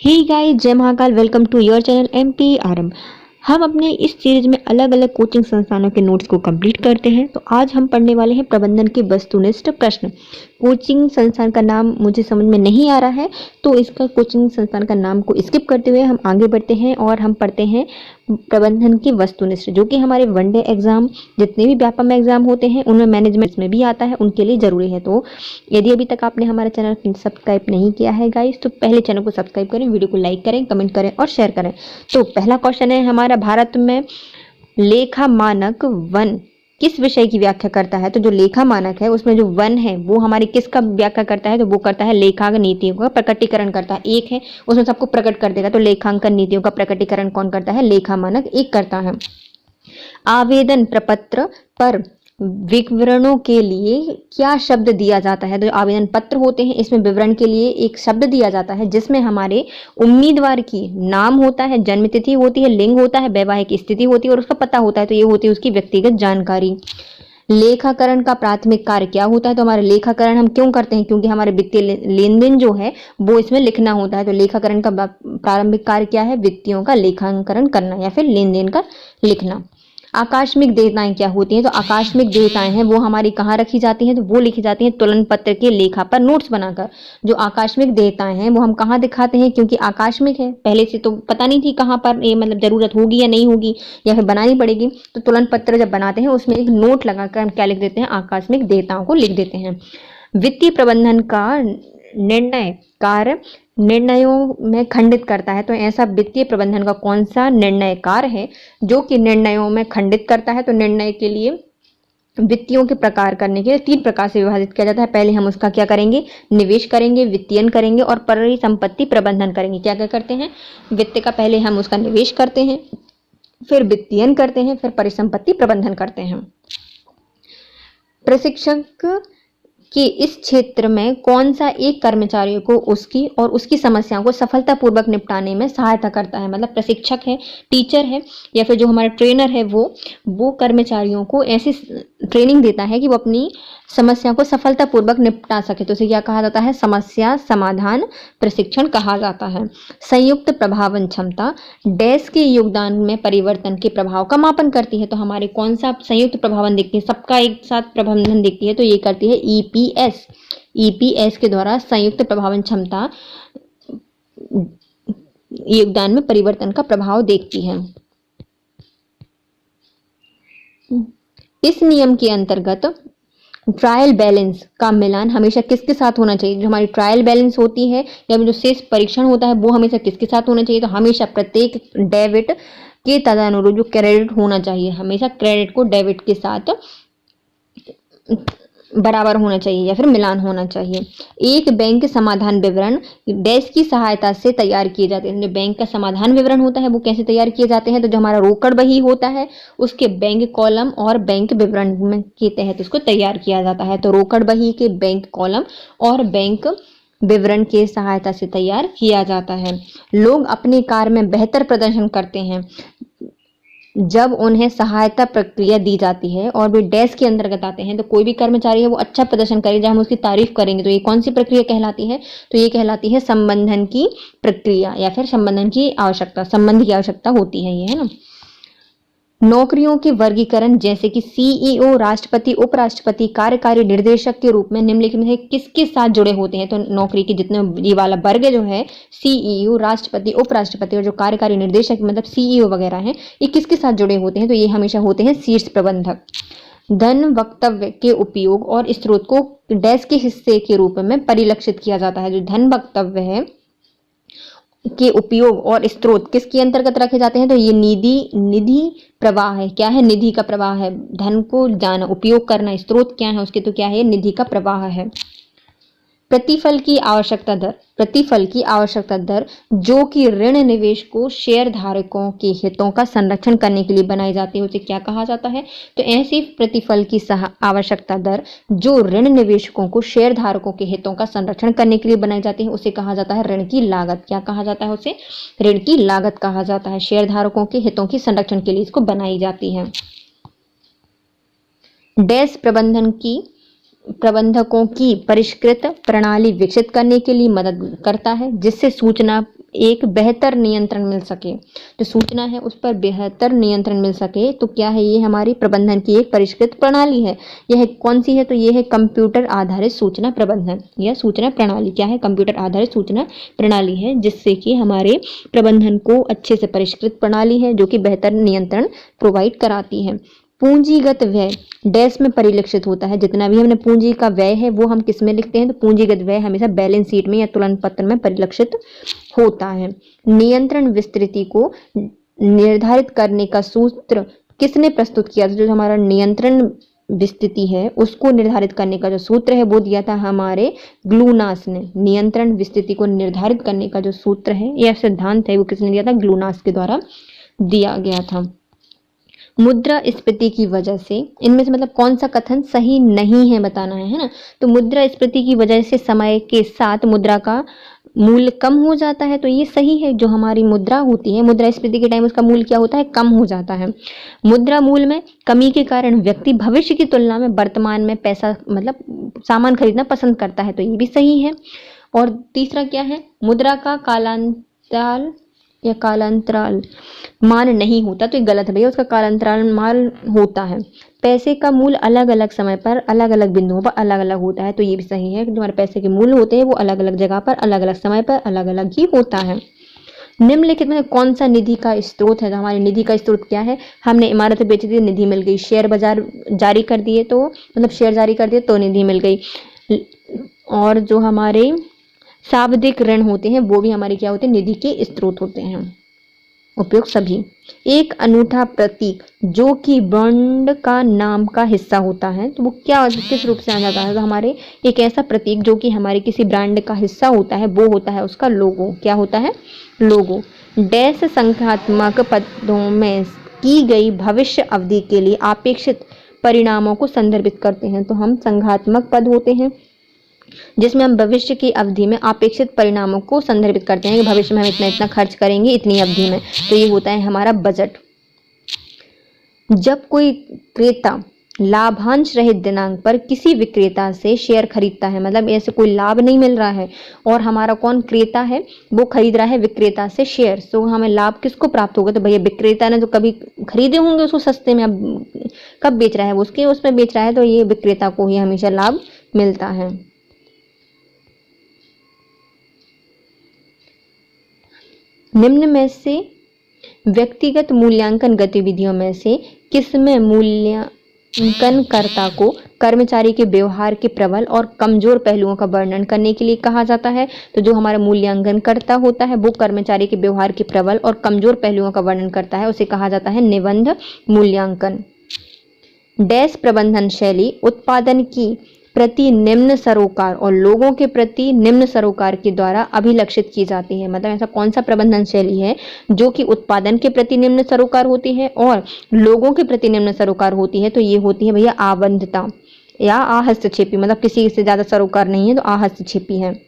हे guys, जय Mahakal. Welcome to your channel MPRM। हम अपने इस सीरीज में अलग अलग कोचिंग संस्थानों के नोट्स को कंप्लीट करते हैं। तो आज हम पढ़ने वाले हैं प्रबंधन के वस्तुनिष्ठ प्रश्न। कोचिंग संस्थान का नाम मुझे समझ में नहीं आ रहा है, तो इसका कोचिंग संस्थान का नाम को स्किप करते हुए हम आगे बढ़ते हैं और हम पढ़ते हैं प्रबंधन की वस्तुनिष्ठ, जो कि हमारे वनडे एग्जाम, जितने भी व्यापम एग्जाम होते हैं उनमें मैनेजमेंट में भी आता है, उनके लिए जरूरी है। तो यदि अभी तक आपने हमारा चैनल सब्सक्राइब नहीं किया है गाइस, तो पहले चैनल को सब्सक्राइब करें, वीडियो को लाइक करें, कमेंट करें और शेयर करें। तो पहला क्वेश्चन है हमारा, भारत में लेखा मानक वन किस विषय की व्याख्या करता है? तो जो लेखा मानक है उसमें जो वन है वो हमारी किसका व्याख्या करता है? तो वो करता है लेखांकन नीतियों का प्रकटीकरण करता है। एक है उसमें सबको प्रकट कर देगा, तो लेखांकन नीतियों का प्रकटीकरण कौन करता है? लेखा मानक एक करता है। आवेदन प्रपत्र पर विवरणों के लिए क्या शब्द दिया जाता है? तो आवेदन पत्र होते हैं, इसमें विवरण के लिए एक शब्द दिया जाता है जिसमें हमारे उम्मीदवार की नाम होता है, जन्म तिथि होती है, लिंग होता है, वैवाहिक स्थिति होती है और उसका पता होता है। तो ये होती है उसकी व्यक्तिगत जानकारी। लेखाकरण का प्राथमिक कार्य क्या होता है? तो हमारे लेखाकरण हम क्यों करते हैं? क्योंकि हमारे वित्तीय लेन देन जो है वो इसमें लिखना होता है। तो लेखाकरण का प्रारंभिक कार्य क्या है? वित्तियों का लेखांकन करना या फिर लेन देन का लिखना। आकस्मिक देयताएं क्या होती हैं? तो आकस्मिक देयताएं हैं वो हमारी कहाँ रखी जाती हैं? तो वो लिखी जाती हैं तुलन पत्र के लेखा पर नोट्स बनाकर। जो आकस्मिक देयताएं हैं वो हम कहाँ दिखाते हैं? क्योंकि आकस्मिक है, पहले से तो पता नहीं थी कहाँ पर ये मतलब जरूरत होगी या नहीं होगी या फिर बनानी पड़ेगी। तो तुलन पत्र जब बनाते हैं उसमें एक नोट लगाकर हम क्या लिख देते हैं? आकस्मिक देयताओं को लिख देते हैं। वित्तीय प्रबंधन का निर्णय कार्य निर्णयों में खंडित करता है। तो ऐसा वित्तीय प्रबंधन का कौन सा निर्णय कार्य है जो कि निर्णयों में खंडित करता है? तो निर्णय के लिए वित्तियों के प्रकार करने के लिए 3 प्रकार से विभाजित किया जाता है। पहले हम उसका क्या करेंगे? निवेश करेंगे, वित्तीयन करेंगे और परिसंपत्ति प्रबंधन करेंगे। क्या क्या करते हैं? वित्त का पहले हम उसका निवेश करते हैं, फिर वित्तीयन करते हैं, फिर परिसंपत्ति प्रबंधन करते हैं। प्रशिक्षक कि इस क्षेत्र में कौन सा एक कर्मचारियों को उसकी और उसकी समस्याओं को सफलतापूर्वक निपटाने में सहायता करता है? मतलब प्रशिक्षक है, टीचर है या फिर जो हमारा ट्रेनर है वो कर्मचारियों को ऐसी ट्रेनिंग देता है कि वो अपनी समस्या को सफलतापूर्वक निपटा सके। तो उसे क्या कहा जाता है? समस्या समाधान प्रशिक्षण कहा जाता है। संयुक्त प्रभावन क्षमता डैश के योगदान में परिवर्तन के प्रभाव का मापन करती है। तो हमारे कौन सा संयुक्त प्रभावन देखती है? सबका एक साथ प्रबंधन देखती है, तो ये करती है EPS। EPS के द्वारा संयुक्त प्रभावन क्षमता योगदान में परिवर्तन का प्रभाव देखती है। इस नियम के अंतर्गत ट्रायल बैलेंस का मिलान हमेशा किसके साथ होना चाहिए? जो हमारी ट्रायल बैलेंस होती है या जो शेष परीक्षण होता है वो हमेशा किसके साथ होना चाहिए? तो हमेशा प्रत्येक डेबिट के तदनुरूप जो क्रेडिट होना चाहिए, हमेशा क्रेडिट को डेबिट के साथ बराबर होना चाहिए या फिर मिलान होना चाहिए। एक बैंक समाधान विवरण डैश की सहायता से तैयार किए जाते हैं। जो बैंक का समाधान विवरण होता है वो कैसे तैयार किए जाते हैं? तो जो हमारा रोकड़ बही होता है उसके बैंक कॉलम और बैंक विवरण के तहत इसको तैयार किया जाता है। तो रोकड़ बही के बैंक कॉलम और बैंक विवरण के सहायता से तैयार किया जाता है। लोग अपने कार्य में बेहतर प्रदर्शन करते हैं जब उन्हें सहायता प्रक्रिया दी जाती है और वे डैश के अंतर्गत आते हैं। तो कोई भी कर्मचारी है वो अच्छा प्रदर्शन करे जब हम उसकी तारीफ करेंगे। तो ये कौन सी प्रक्रिया कहलाती है? तो ये कहलाती है संबंधन की प्रक्रिया या फिर संबंधन की आवश्यकता, संबंध की आवश्यकता होती है ये, है ना। नौकरियों के वर्गीकरण जैसे कि CEO, राष्ट्रपति, उपराष्ट्रपति, कार्यकारी निर्देशक के रूप में निम्नलिखित में से किसके साथ जुड़े होते हैं? तो नौकरी के जितने ये वाला वर्ग जो है CEO, राष्ट्रपति, उपराष्ट्रपति और जो कार्यकारी निर्देशक मतलब CEO वगैरह हैं, ये किसके साथ जुड़े होते हैं? तो ये हमेशा होते हैं शीर्ष प्रबंधक। धन वक्तव्य के उपयोग और स्रोत को डैश के हिस्से के रूप में परिलक्षित किया जाता है। जो धन वक्तव्य है के उपयोग और स्रोत किसके अंतर्गत रखे जाते हैं? तो ये निधि प्रवाह है। क्या है? निधि का प्रवाह है। धन को जाना, उपयोग करना, स्रोत क्या है उसके? तो क्या है? निधि का प्रवाह है। प्रतिफल की आवश्यकता दर, प्रतिफल की आवश्यकता दर जो कि ऋण निवेश को शेयर धारकों के हितों का संरक्षण करने के लिए बनाई जाती है, उसे क्या कहा जाता है? तो ऐसी प्रतिफल की आवश्यकता दर जो ऋण निवेशकों को शेयर धारकों के हितों का संरक्षण करने के लिए बनाई जाती है उसे कहा जाता है ऋण की लागत। क्या कहा जाता है उसे? ऋण की लागत कहा जाता है। शेयर धारकों के हितों की संरक्षण के लिए इसको बनाई जाती है। डैश प्रबंधकों की परिष्कृत प्रणाली विकसित करने के लिए मदद करता है जिससे सूचना एक बेहतर नियंत्रण मिल सके, जो सूचना है उस पर बेहतर नियंत्रण मिल सके, तो क्या है, ये हमारी प्रबंधन की एक परिष्कृत प्रणाली है। यह कौन सी है, तो ये है कंप्यूटर आधारित सूचना प्रबंधन या सूचना प्रणाली। क्या है, कंप्यूटर आधारित सूचना प्रणाली है, जिससे कि हमारे प्रबंधन को अच्छे से परिष्कृत प्रणाली है, जो कि बेहतर नियंत्रण प्रोवाइड कराती है। पूंजीगत व्यय डैश में परिलक्षित होता है। जितना भी हमने पूंजी का व्यय है वो हम किस में लिखते हैं, तो पूंजीगत व्यय हमेशा बैलेंस शीट में या तुलन पत्र में परिलक्षित होता है। नियंत्रण विस्तृति को निर्धारित करने का सूत्र किसने प्रस्तुत किया था, जो हमारा नियंत्रण विस्तृति है उसको निर्धारित करने का जो सूत्र है वो दिया था हमारे ग्लूनास ने। नियंत्रण विस्तृति को निर्धारित करने का जो सूत्र है या सिद्धांत है वो किसने दिया था, ग्लूनास के द्वारा दिया गया था। मुद्रास्फीति की वजह से, इनमें से मतलब कौन सा कथन सही नहीं है बताना है ना। तो मुद्रास्फीति की वजह से समय के साथ मुद्रा का मूल्य कम हो जाता है, तो ये सही है। जो हमारी मुद्रा होती है, मुद्रास्फीति के टाइम उसका मूल्य क्या होता है, कम हो जाता है। मुद्रा मूल्य में कमी के कारण व्यक्ति भविष्य की तुलना में वर्तमान में पैसा मतलब सामान खरीदना पसंद करता है, तो ये भी सही है। और तीसरा क्या है, मुद्रा का कालांतराल या कालांतराल मान नहीं होता, तो ये गलत है भैया, उसका कालांतराल मान होता है। पैसे का मूल्य अलग अलग समय पर अलग अलग बिंदुओं पर अलग अलग होता है, तो ये भी सही है कि हमारे पैसे के मूल्य होते हैं वो अलग अलग जगह पर अलग अलग समय पर अलग अलग ही होता है। निम्नलिखित में कौन सा निधि का स्रोत है, तो हमारी निधि का स्रोत क्या है, हमने इमारतें बेची थी, निधि मिल गई। शेयर बाजार जारी कर दिए तो मतलब शेयर जारी कर दिए तो निधि मिल गई। और जो हमारे शाब्दिक ऋण होते हैं वो भी हमारे क्या होते हैं, निधि के स्रोत होते हैं। उपयोग सभी। एक अनूठा प्रतीक जो कि बॉन्ड का नाम का हिस्सा होता है, तो वो क्या किस रूप से आ जाता है, तो हमारे एक ऐसा प्रतीक जो कि हमारे किसी ब्रांड का हिस्सा होता है वो होता है उसका लोगो। क्या होता है, लोगो। डैश संख्यात्मक पदों में की गई भविष्य अवधि के लिए अपेक्षित परिणामों को संदर्भित करते हैं, तो हम संख्यात्मक पद होते हैं जिसमें हम भविष्य की अवधि में अपेक्षित परिणामों को संदर्भित करते हैं कि भविष्य में हम इतना इतना खर्च करेंगे इतनी अवधि में, तो ये होता है हमारा बजट। जब कोई क्रेता लाभांश रहित दिनांक पर किसी विक्रेता से शेयर खरीदता है, मतलब ऐसे कोई लाभ नहीं मिल रहा है और हमारा कौन क्रेता है वो खरीद रहा है विक्रेता से शेयर, तो हमें लाभ किसको प्राप्त होगा, तो भैया विक्रेता ने तो कभी खरीदे होंगे उसको सस्ते में, अब कब बेच रहा है वो उसके उसमें बेच रहा है, तो ये विक्रेता को ही हमेशा लाभ मिलता है। निम्न में से व्यक्तिगत मूल्यांकन गतिविधियों में से किसमें मूल्यांकनकर्ता को कर्मचारी के व्यवहार के प्रबल और कमजोर पहलुओं का वर्णन करने के लिए कहा जाता है, तो जो हमारा मूल्यांकनकर्ता होता है वो कर्मचारी के व्यवहार के प्रबल और कमजोर पहलुओं का वर्णन करता है, उसे कहा जाता है निबंध मूल्यांकन। डैश प्रबंधन शैली उत्पादन की प्रति निम्न सरोकार और लोगों के प्रति निम्न सरोकार के द्वारा अभिलक्षित की जाती है, मतलब ऐसा कौन सा प्रबंधन शैली है जो कि उत्पादन के प्रति निम्न सरोकार होती है और लोगों के प्रति निम्न सरोकार होती है, तो ये होती है भैया आवंधता या आहस्तक्षेपी, मतलब किसी से ज्यादा सरोकार नहीं है तो आहस्तक्षेपी है।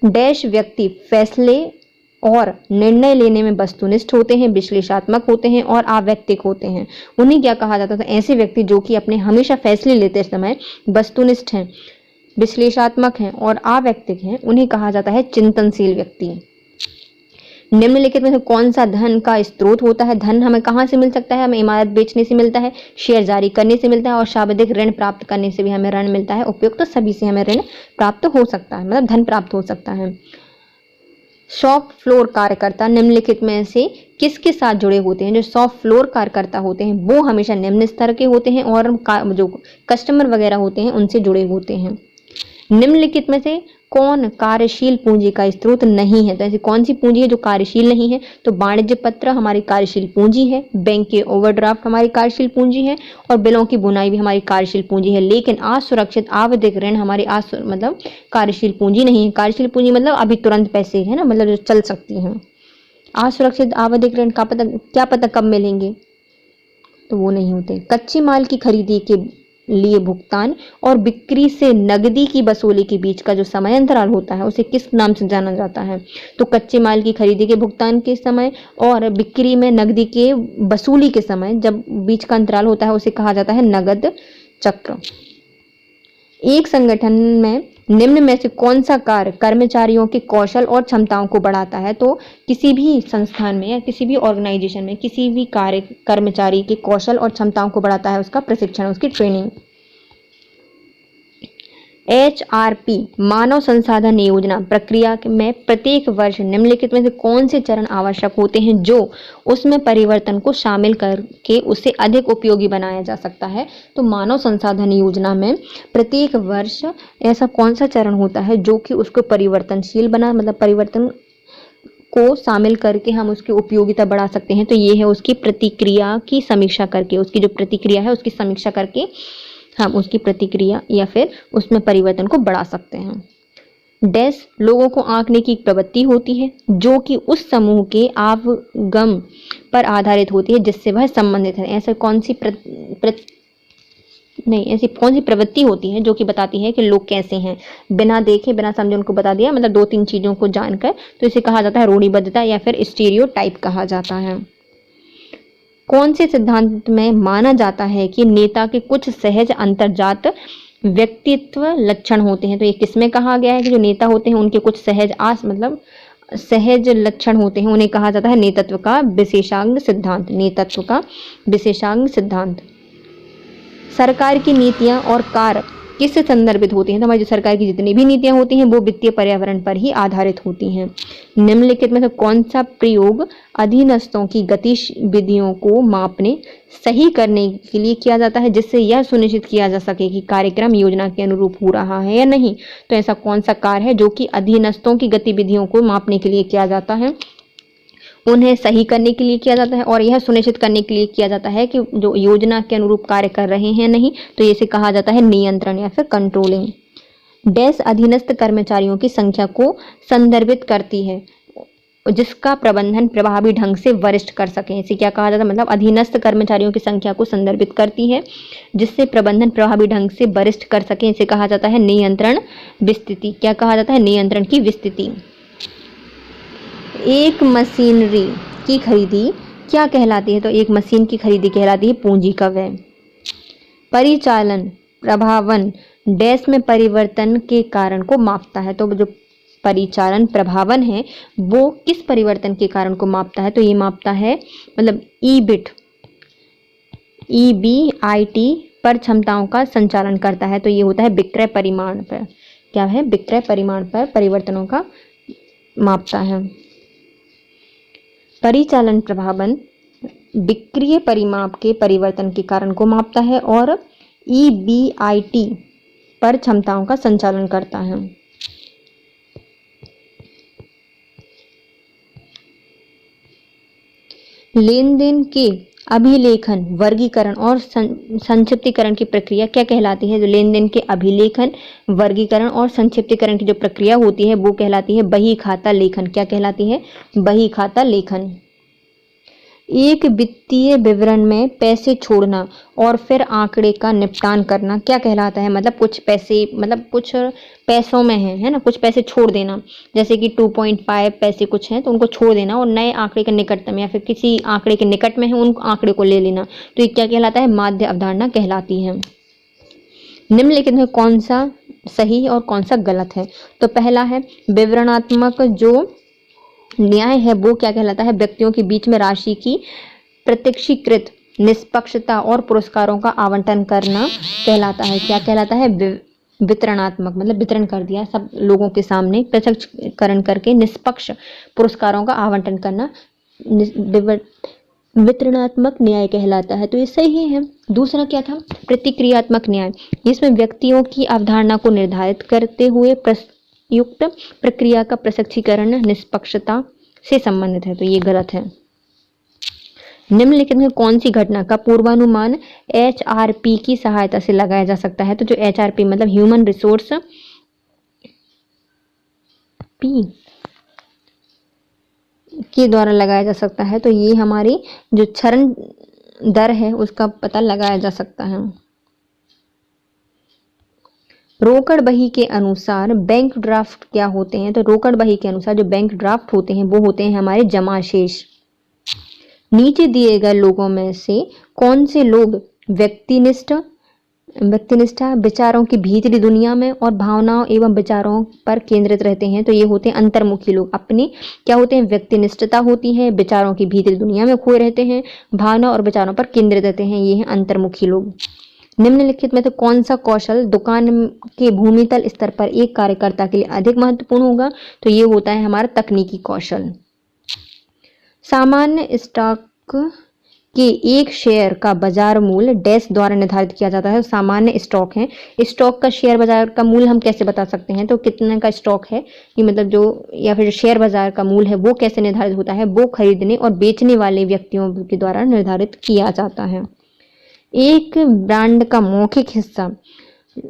डैश व्यक्ति फैसले और निर्णय लेने में वस्तुनिष्ठ होते हैं, विश्लेषणात्मक होते हैं और आवैयक्तिक होते हैं। उन्हें क्या कहा जाता था, ऐसे व्यक्ति जो कि अपने हमेशा फैसले लेते समय वस्तुनिष्ठ हैं, विश्लेषणात्मक हैं और आवैयक्तिक हैं, उन्हें कहा जाता है चिंतनशील व्यक्ति। निम्नलिखित में से कौन सा धन का स्रोत होता है, धन हमें कहाँ से मिल सकता है, हमें इमारत बेचने से मिलता है, शेयर जारी करने से मिलता है और शाब्दिक ऋण प्राप्त करने से भी हमें ऋण मिलता है। उपयुक्त तो सभी से हमें ऋण प्राप्त हो सकता है, मतलब धन प्राप्त हो सकता है। शॉप फ्लोर कार्यकर्ता निम्नलिखित में से किसके साथ जुड़े होते हैं, जो शॉप फ्लोर कार्यकर्ता होते हैं वो हमेशा निम्न स्तर के होते हैं और जो कस्टमर वगैरह होते हैं उनसे जुड़े होते हैं। निम्नलिखित में से कौन कार्यशील पूंजी का स्रोत नहीं है, तो ऐसी कौन सी पूंजी है जो कार्यशील नहीं है, तो वाणिज्य पत्र हमारी कार्यशील पूंजी है, बैंक के ओवरड्राफ्ट हमारी कार्यशील पूंजी है और बिलों की बुनाई भी हमारी कार्यशील पूंजी है, लेकिन असुरक्षित आवधिक ऋण हमारी मतलब कार्यशील पूंजी नहीं है। कार्यशील पूंजी मतलब अभी तुरंत पैसे है ना, मतलब जो चल सकती है। असुरक्षित आवधिक ऋण का क्या पता कब मिलेंगे, तो वो नहीं होते। कच्चे माल की खरीदी के लिए भुगतान और बिक्री से नकदी की वसूली के बीच का जो समय अंतराल होता है उसे किस नाम से जाना जाता है, तो कच्चे माल की खरीदी के भुगतान के समय और बिक्री में नकदी के वसूली के समय जब बीच का अंतराल होता है उसे कहा जाता है नगद चक्र। एक संगठन में निम्न में से कौन सा कार्य कर्मचारियों के कौशल और क्षमताओं को बढ़ाता है? तो किसी भी संस्थान में या किसी भी ऑर्गेनाइजेशन में किसी भी कार्य कर्मचारी के कौशल और क्षमताओं को बढ़ाता है उसका प्रशिक्षण, उसकी ट्रेनिंग। HRP मानव संसाधन योजना प्रक्रिया में प्रत्येक वर्ष निम्नलिखित में से कौन से चरण आवश्यक होते हैं जो उसमें परिवर्तन को शामिल करके उसे अधिक उपयोगी बनाया जा सकता है? तो मानव संसाधन योजना में प्रत्येक वर्ष ऐसा कौन सा चरण होता है जो कि उसको परिवर्तनशील बना, मतलब परिवर्तन को शामिल करके हम उसकी उपयोगिता बढ़ा सकते हैं? तो ये है उसकी प्रतिक्रिया की समीक्षा करके, उसकी जो प्रतिक्रिया है उसकी समीक्षा करके हम उसकी प्रतिक्रिया या फिर उसमें परिवर्तन को बढ़ा सकते हैं। डैश लोगों को आंकने की एक प्रवृत्ति होती है जो कि उस समूह के आवागम पर आधारित होती है जिससे वह संबंधित है। ऐसा कौन सी ऐसी कौन सी प्रवृत्ति होती है जो कि बताती है कि लोग कैसे हैं? बिना देखे बिना समझे उनको बता दिया, मतलब 2-3 चीजों को जानकर, तो इसे कहा जाता है रूढ़िबद्धता या फिर स्टीरियोटाइप कहा जाता है। कौन से सिद्धांत में माना जाता है कि नेता के कुछ सहज अंतर्जात व्यक्तित्व लक्षण होते हैं? तो ये किसमें कहा गया है कि जो नेता होते हैं उनके कुछ सहज लक्षण होते हैं, उन्हें कहा जाता है नेतृत्व का विशेषांग सिद्धांत। नेतृत्व का विशेषांग सिद्धांत। सरकार की नीतियां और कार्य किससे संदर्भित होती हैं? तो हमारी जो सरकार की जितनी भी नीतियां होती हैं वो वित्तीय पर्यावरण पर ही आधारित होती हैं। निम्नलिखित में से कौन सा प्रयोग अधीनस्थों की गतिविधियों को मापने सही करने के लिए किया जाता है जिससे यह सुनिश्चित किया जा सके कि कार्यक्रम योजना के अनुरूप हो रहा है या नहीं? तो ऐसा कौन सा कार्य है जो कि अधीनस्थों की गतिविधियों को मापने के लिए किया जाता है, उन्हें सही करने के लिए किया जाता है और यह सुनिश्चित करने के लिए किया जाता है कि जो योजना के अनुरूप कार्य कर रहे हैं नहीं? तो इसे कहा जाता है नियंत्रण या फिर कंट्रोलिंग। डैश अधीनस्थ कर्मचारियों की संख्या को संदर्भित करती है जिसका प्रबंधन प्रभावी ढंग से वरिष्ठ कर सके। इसे क्या कहा जाता है? मतलब अधीनस्थ कर्मचारियों की संख्या को संदर्भित करती है जिससे प्रबंधन प्रभावी ढंग से वरिष्ठ कर सके। इसे कहा जाता है नियंत्रण विस्तृति। क्या कहा जाता है? नियंत्रण की विस्तृति। एक मशीनरी की खरीदी क्या कहलाती है? तो एक मशीन की खरीदी कहलाती है पूंजी का व्यय। परिचालन प्रभावन डैश में परिवर्तन के कारण को मापता है। तो जो परिचालन प्रभावन है वो किस परिवर्तन के कारण को मापता है? तो ये मापता है मतलब EBIT पर क्षमताओं का संचालन करता है। तो ये होता है विक्रय परिमाण पर। क्या है? विक्रय परिमाण पर परिवर्तनों का मापता है। परिचालन प्रभावन विक्रय परिमाप के परिवर्तन के कारण को मापता है और EBIT पर क्षमताओं का संचालन करता है। लेन देन के अभिलेखन वर्गीकरण और संक्षिप्तीकरण की प्रक्रिया क्या कहलाती है? जो लेन देन के अभिलेखन वर्गीकरण और संक्षिप्तीकरण की जो प्रक्रिया होती है वो कहलाती है बही खाता लेखन। क्या कहलाती है? बही खाता लेखन। एक वित्तीय विवरण में पैसे छोड़ना और फिर आंकड़े का निपटान करना क्या कहलाता है? मतलब कुछ पैसों में है ना, कुछ पैसे छोड़ देना, जैसे कि 2.5 पैसे कुछ हैं तो उनको छोड़ देना और नए आंकड़े के निकटतम या फिर किसी आंकड़े के निकट में है उन आंकड़े को ले लेना। तो ये क्या कहलाता है? माध्य अवधारणा कहलाती है। निम्नलिखित में कौन सा सही और कौन सा गलत है? तो पहला है विवरणात्मक जो न्याय है वो क्या कहलाता है? व्यक्तियों के बीच में राशि की प्रत्यक्षीकृत निष्पक्षता और पुरस्कारों का आवंटन करना कहलाता है। क्या कहलाता है? वितरणात्मक, मतलब वितरण कर दिया सब लोगों के सामने, प्रत्यक्षीकरण करके निष्पक्ष पुरस्कारों का आवंटन करना वितरणात्मक न्याय कहलाता है। तो ये सही है। दूसरा क्या था? प्रतिक्रियात्मक न्याय, जिसमें व्यक्तियों की अवधारणा को निर्धारित करते हुए युक्त प्रक्रिया का प्रत्यक्षीकरण निष्पक्षता से संबंधित है। तो ये गलत है। निम्नलिखित में कौन सी घटना का पूर्वानुमान HRP की सहायता से लगाया जा सकता है? तो जो HRP मतलब ह्यूमन रिसोर्स P के द्वारा लगाया जा सकता है। तो ये हमारी जो चरण दर है उसका पता लगाया जा सकता है। रोकड़ बही के अनुसार बैंक ड्राफ्ट क्या होते हैं? तो रोकड़ बही के अनुसार जो बैंक ड्राफ्ट होते हैं वो होते हैं हमारे जमा शेष। नीचे दिए गए लोगों में से कौन से लोग व्यक्तिनिष्ठ व्यक्तिनिष्ठा विचारों की भीतरी दुनिया में और भावनाओं एवं विचारों पर केंद्रित रहते हैं, तो ये होते हैं अंतर्मुखी लोग। अपनी क्या होते हैं, व्यक्तिनिष्ठता होती है, विचारों की भीतरी दुनिया में खोए रहते हैं, भावना और विचारों पर केंद्रित रहते हैं, ये हैं अंतर्मुखी लोग। निम्नलिखित में तो कौन सा कौशल दुकान के भूमितल स्तर पर एक कार्यकर्ता के लिए अधिक महत्वपूर्ण होगा, तो ये होता है हमारा तकनीकी कौशल। सामान्य स्टॉक के एक शेयर का बाजार मूल्य डैश द्वारा निर्धारित किया जाता है। सामान्य स्टॉक है, स्टॉक का शेयर बाजार का मूल्य हम कैसे बता सकते हैं, तो कितने का स्टॉक है ये मतलब जो, या फिर शेयर बाजार का मूल्य है वो कैसे निर्धारित होता है, वो खरीदने और बेचने वाले व्यक्तियों के द्वारा निर्धारित किया जाता है। एक ब्रांड का मौखिक हिस्सा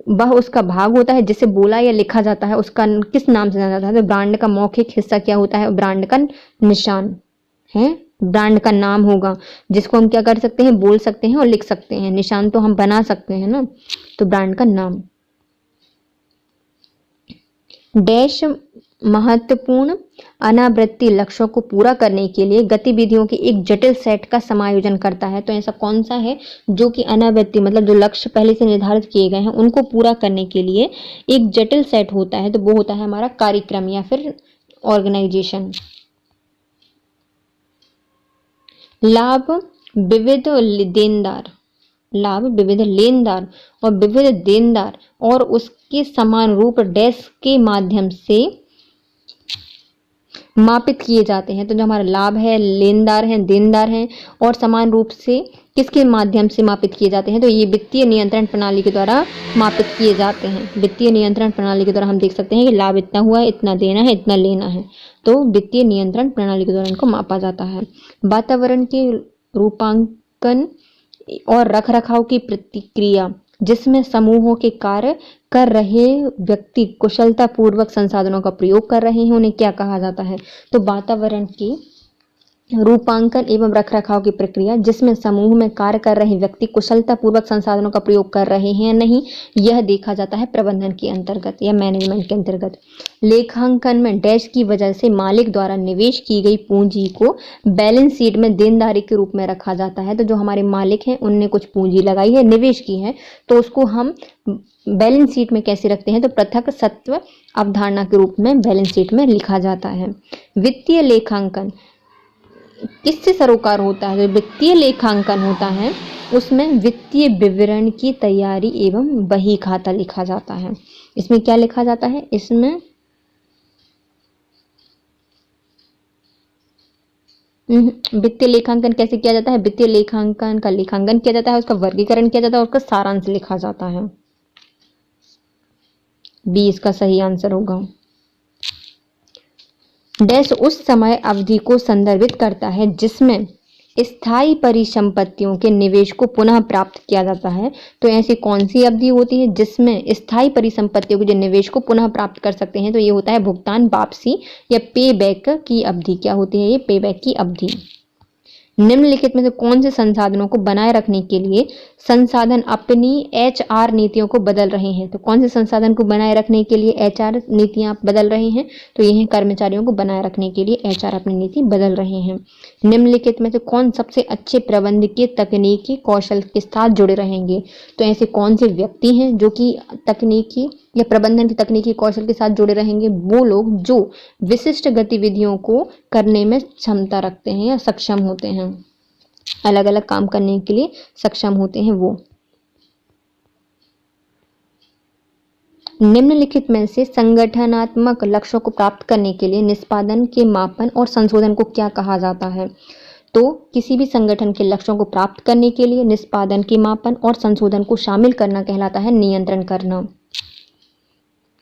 वह उसका भाग होता है जिसे बोला या लिखा जाता है, उसका किस नाम से जाना जाता है, तो ब्रांड का मौखिक हिस्सा क्या होता है, ब्रांड का निशान है, ब्रांड का नाम होगा जिसको हम क्या कर सकते हैं, बोल सकते हैं और लिख सकते हैं। निशान तो हम बना सकते हैं ना, तो ब्रांड का नाम। डैश महत्वपूर्ण अनावृत्ति लक्ष्यों को पूरा करने के लिए गतिविधियों के एक जटिल सेट का समायोजन करता है, तो ऐसा कौन सा है जो कि अनावृत्ति मतलब जो लक्ष्य पहले से निर्धारित किए गए हैं उनको पूरा करने के लिए एक जटिल सेट होता है, तो वो होता है हमारा कार्यक्रम या फिर ऑर्गेनाइजेशन। लाभ विविध देनदार, लाभ विविध लेनदार और विविध देनदार और उसके समान रूप डैश के माध्यम से मापित किए जाते हैं, तो जो हमारा लाभ है, लेनदार हैं, देनदार हैं और समान रूप से किसके माध्यम से मापित किए जाते हैं, तो ये वित्तीय नियंत्रण प्रणाली के द्वारा मापित किए जाते हैं। वित्तीय नियंत्रण प्रणाली के द्वारा हम देख सकते हैं कि लाभ इतना हुआ है, इतना देना है, इतना लेना है, तो वित्तीय नियंत्रण प्रणाली के द्वारा इनको मापा जाता है। वातावरण के रूपांकन और रखरखाव की प्रतिक्रिया जिसमें समूहों के कार्य कर रहे व्यक्ति कुशलता पूर्वक संसाधनों का प्रयोग कर रहे हैं, उन्हें क्या कहा जाता है, तो वातावरण की रूपांकन एवं रखरखाव की प्रक्रिया जिसमें समूह में कार्य कर रहे व्यक्ति कुशलता पूर्वक संसाधनों का प्रयोग कर रहे हैं या नहीं, यह देखा जाता है प्रबंधन के अंतर्गत या मैनेजमेंट के अंतर्गत। लेखांकन में डैश की वजह से मालिक द्वारा निवेश की गई पूंजी को बैलेंस शीट में देनदारी के रूप में रखा जाता है, तो जो हमारे मालिक हैं उनने कुछ पूंजी लगाई है, निवेश की है, तो उसको हम बैलेंस शीट में कैसे रखते हैं, तो पृथक सत्व अवधारणा के रूप में बैलेंस शीट में लिखा जाता है। वित्तीय लेखांकन किससे सरोकार होता है, जो वित्तीय लेखांकन होता है उसमें वित्तीय विवरण की तैयारी एवं बही खाता लिखा जाता है। इसमें क्या लिखा जाता है, इसमें वित्तीय लेखांकन कैसे किया जाता है, वित्तीय लेखांकन का लेखांकन किया जाता है, उसका वर्गीकरण किया जाता है और उसका सारांश लिखा जाता है। बी इसका सही आंसर होगा। डैश उस समय अवधि को संदर्भित करता है जिसमें स्थायी परिसंपत्तियों के निवेश को पुनः प्राप्त किया जाता है, तो ऐसी कौन सी अवधि होती है जिसमें स्थायी परिसंपत्तियों के जो निवेश को पुनः प्राप्त कर सकते हैं, तो ये होता है भुगतान वापसी या पे बैक की अवधि। क्या होती है ये, पे बैक की अवधि। निम्नलिखित में से कौन से संसाधनों को बनाए रखने के लिए संसाधन अपनी HR नीतियों को बदल रहे हैं, तो कौन से संसाधन को बनाए रखने के लिए HR नीतियां बदल रहे हैं, तो ये हैं कर्मचारियों को बनाए रखने के लिए HR अपनी नीति बदल रहे हैं। निम्नलिखित में से कौन सबसे अच्छे प्रबंधकीय तकनीकी कौशल के साथ जुड़े रहेंगे, तो ऐसे कौन से व्यक्ति हैं जो कि तकनीकी या प्रबंधन के तकनीकी कौशल के साथ जुड़े रहेंगे, वो लोग जो विशिष्ट गतिविधियों को करने में क्षमता रखते हैं या सक्षम होते हैं, अलग अलग काम करने के लिए सक्षम होते हैं वो। निम्नलिखित में से संगठनात्मक लक्ष्यों को प्राप्त करने के लिए निष्पादन के मापन और संशोधन को क्या कहा जाता है, तो किसी भी संगठन के लक्ष्यों को प्राप्त करने के लिए निष्पादन के मापन और संशोधन को शामिल करना कहलाता है नियंत्रण करना।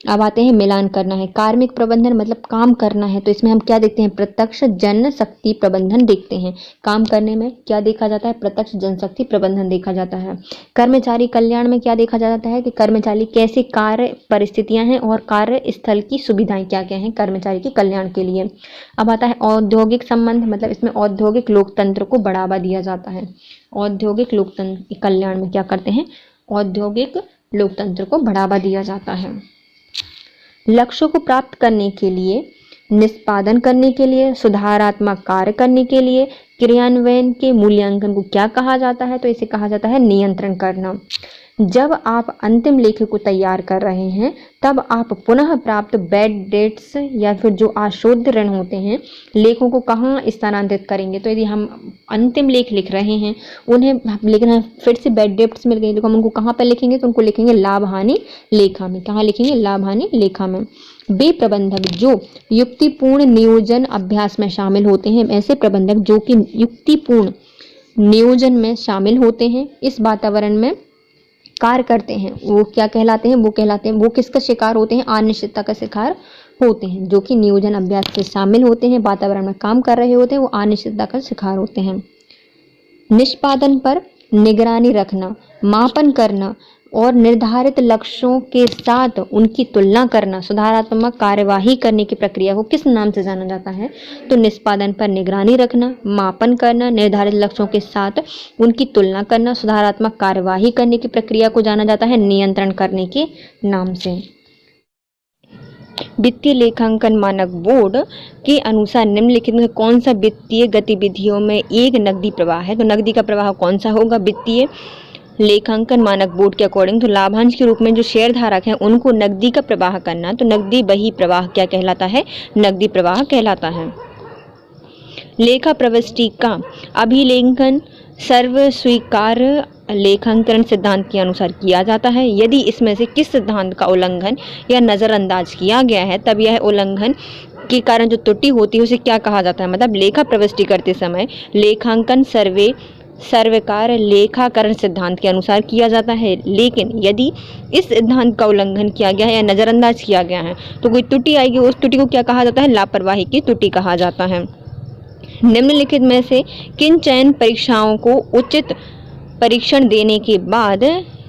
अब आते हैं मिलान करना है। कार्मिक प्रबंधन मतलब काम करना है, तो इसमें हम क्या देखते हैं, प्रत्यक्ष जनशक्ति प्रबंधन देखते हैं। काम करने में क्या देखा जाता है, प्रत्यक्ष जनशक्ति प्रबंधन देखा जाता है। कर्मचारी कल्याण में क्या देखा जाता है कि कर्मचारी कैसे कार्य परिस्थितियां हैं और कार्य स्थल की सुविधाएं क्या क्या हैं कर्मचारी के कल्याण के लिए। अब आता है औद्योगिक संबंध, मतलब इसमें औद्योगिक लोकतंत्र को बढ़ावा दिया जाता है। औद्योगिक लोकतंत्र कल्याण में क्या करते हैं, औद्योगिक लोकतंत्र को बढ़ावा दिया जाता है। लक्ष्यों को प्राप्त करने के लिए, निष्पादन करने के लिए, सुधारात्मक कार्य करने के लिए क्रियान्वयन के मूल्यांकन को क्या कहा जाता है, तो इसे कहा जाता है नियंत्रण करना। जब आप अंतिम लेख को तैयार कर रहे हैं तब आप पुनः प्राप्त बैड डेट्स या फिर जो अशुद्ध ऋण होते हैं लेखों को कहाँ स्थानांतरित करेंगे। तो यदि हम अंतिम लेख लिख रहे हैं उन्हें लेकिन फिर से बैड डेट्स मिल गई तो हम उनको कहाँ पर लिखेंगे, तो उनको लिखेंगे लाभ हानि लेखा में। कहाँ लिखेंगे? लाभ हानि लेखा में। वे प्रबंधक जो युक्तिपूर्ण नियोजन अभ्यास में शामिल होते हैं, ऐसे प्रबंधक जो कि युक्तिपूर्ण नियोजन में शामिल होते हैं, इस वातावरण में कार्य करते हैं, वो क्या कहलाते हैं? वो कहलाते हैं, वो किसका शिकार होते हैं? अनिश्चितता का शिकार होते हैं। जो कि नियोजन अभ्यास से शामिल होते हैं, वातावरण में काम कर रहे होते हैं, वो अनिश्चितता का शिकार होते हैं। निष्पादन पर निगरानी रखना, मापन करना और निर्धारित लक्ष्यों के साथ उनकी तुलना करना, सुधारात्मक कार्यवाही करने की प्रक्रिया को किस नाम से जाना जाता है? तो निष्पादन पर निगरानी रखना, मापन करना, निर्धारित लक्ष्यों के साथ उनकी तुलना करना, सुधारात्मक कार्यवाही करने की प्रक्रिया को जाना जाता है नियंत्रण करने के नाम से। वित्तीय लेखांकन मानक बोर्ड के अनुसार निम्नलिखित में कौन सा वित्तीय गतिविधियों में एक नकदी प्रवाह है? तो नकदी का प्रवाह कौन सा होगा? वित्तीय लेखांकन मानक बोर्ड के अकॉर्डिंग तो लाभांश के रूप में जो शेयर धारक हैं उनको नकदी का प्रवाह करना, तो नकदी बही प्रवाह क्या कहलाता है? नकदी प्रवाह कहलाता है। लेखा प्रविष्टि का अभिलेखन सर्वस्वीकार्य लेखांकन सिद्धांत के अनुसार किया जाता है। यदि इसमें से किस सिद्धांत का उल्लंघन या नज़रअंदाज किया गया है तब यह उल्लंघन के कारण जो त्रुटि होती है उसे क्या कहा जाता है? मतलब लेखा प्रविष्टि करते समय लेखांकन सर्वकार लेखाकरण सिद्धांत के अनुसार किया जाता है, लेकिन यदि इस सिद्धांत का उल्लंघन किया गया है या नज़रअंदाज किया गया है तो कोई त्रुटि आएगी, उस त्रुटि को क्या कहा जाता है? लापरवाही की त्रुटि कहा जाता है। निम्नलिखित में से किन चयन परीक्षाओं को उचित परीक्षण देने के बाद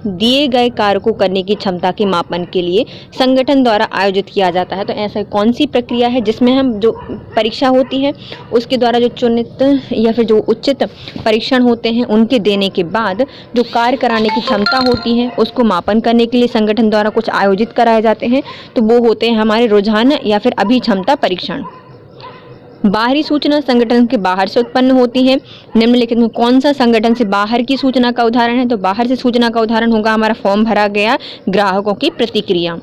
दिए गए कार्य को करने की क्षमता के मापन के लिए संगठन द्वारा आयोजित किया जाता है? तो ऐसा कौन सी प्रक्रिया है जिसमें हम जो परीक्षा होती है उसके द्वारा जो चुनित या फिर जो उचित परीक्षण होते हैं उनके देने के बाद जो कार्य कराने की क्षमता होती है उसको मापन करने के लिए संगठन द्वारा कुछ आयोजित कराए जाते हैं, तो वो होते हैं हमारे रुझान या फिर अभिक्षमता परीक्षण। बाहरी सूचना संगठन के बाहर से उत्पन्न होती है। निम्नलिखित में कौन सा संगठन से बाहर की सूचना का उदाहरण है? तो बाहर से सूचना का उदाहरण होगा हमारा फॉर्म भरा गया, ग्राहकों की प्रतिक्रिया।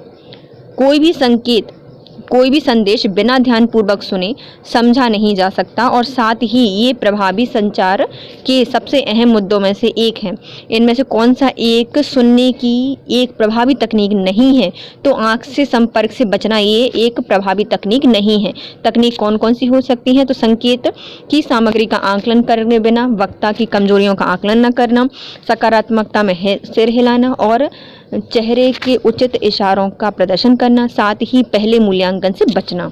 कोई भी संदेश बिना ध्यानपूर्वक सुने समझा नहीं जा सकता और साथ ही ये प्रभावी संचार के सबसे अहम मुद्दों में से एक है। इनमें से कौन सा एक सुनने की एक प्रभावी तकनीक नहीं है? तो आँख से संपर्क से बचना ये एक प्रभावी तकनीक नहीं है। तकनीक कौन कौन सी हो सकती हैं? तो संकेत की सामग्री का आकलन करने बिना वक्ता की कमजोरियों का आकलन न करना, सकारात्मकता में सिर हिलाना और चेहरे के उचित इशारों का प्रदर्शन करना, साथ ही पहले मूल्यांकन से बचना।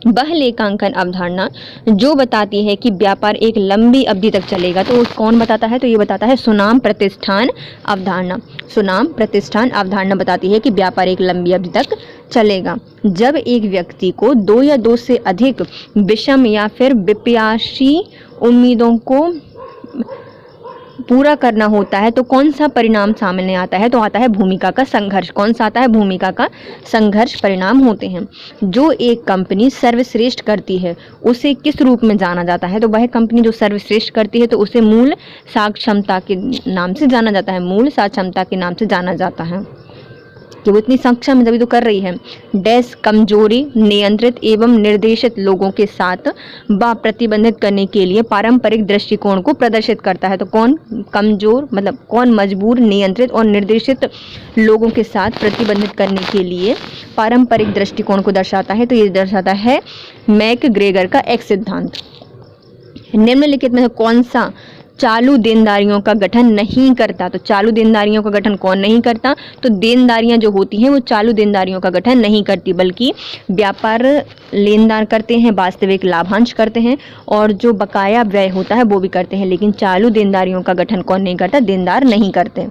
वह लेखांकन अवधारणा जो बताती है कि व्यापार एक लंबी अवधि तक चलेगा, तो कौन बताता है? तो ये बताता है सुनाम प्रतिष्ठान अवधारणा। सुनाम प्रतिष्ठान अवधारणा बताती है कि व्यापार एक लंबी अवधि तक चलेगा। जब एक व्यक्ति को दो या दो से अधिक विषम या फिर विप्रयासी उम्मीदों को पूरा करना होता है तो कौन सा परिणाम सामने आता है? तो आता है भूमिका का संघर्ष। कौन सा आता है? भूमिका का संघर्ष परिणाम होते हैं। जो एक कंपनी सर्वश्रेष्ठ करती है उसे किस रूप में जाना जाता है? तो वह कंपनी जो सर्वश्रेष्ठ करती है तो उसे मूल साक्षमता के नाम से जाना जाता है। मूल साक्षमता के नाम से जाना जाता है कि वो इतनी सक्षम है तभी तो कर रही है। डैश कमजोरी नियंत्रित एवं निर्देशित लोगों के साथ व प्रतिबंधित करने के लिए पारंपरिक दृष्टिकोण को प्रदर्शित करता है। तो कौन कमजोर, मतलब कौन मजबूर, नियंत्रित और निर्देशित लोगों के साथ प्रतिबंधित करने के लिए पारंपरिक दृष्टिकोण को दर्शाता है? तो ये दर्शाता है मैकग्रेगर का एक सिद्धांत। निम्नलिखित में कौन सा चालू देनदारियों का गठन नहीं करता? तो चालू देनदारियों का गठन कौन नहीं करता? तो देनदारियां जो होती हैं वो चालू देनदारियों का गठन नहीं करती, बल्कि व्यापार लेनदार करते हैं, वास्तविक लाभांश करते हैं और जो बकाया व्यय होता है वो भी करते हैं, लेकिन चालू देनदारियों का गठन कौन नहीं करता? देनदार नहीं करते।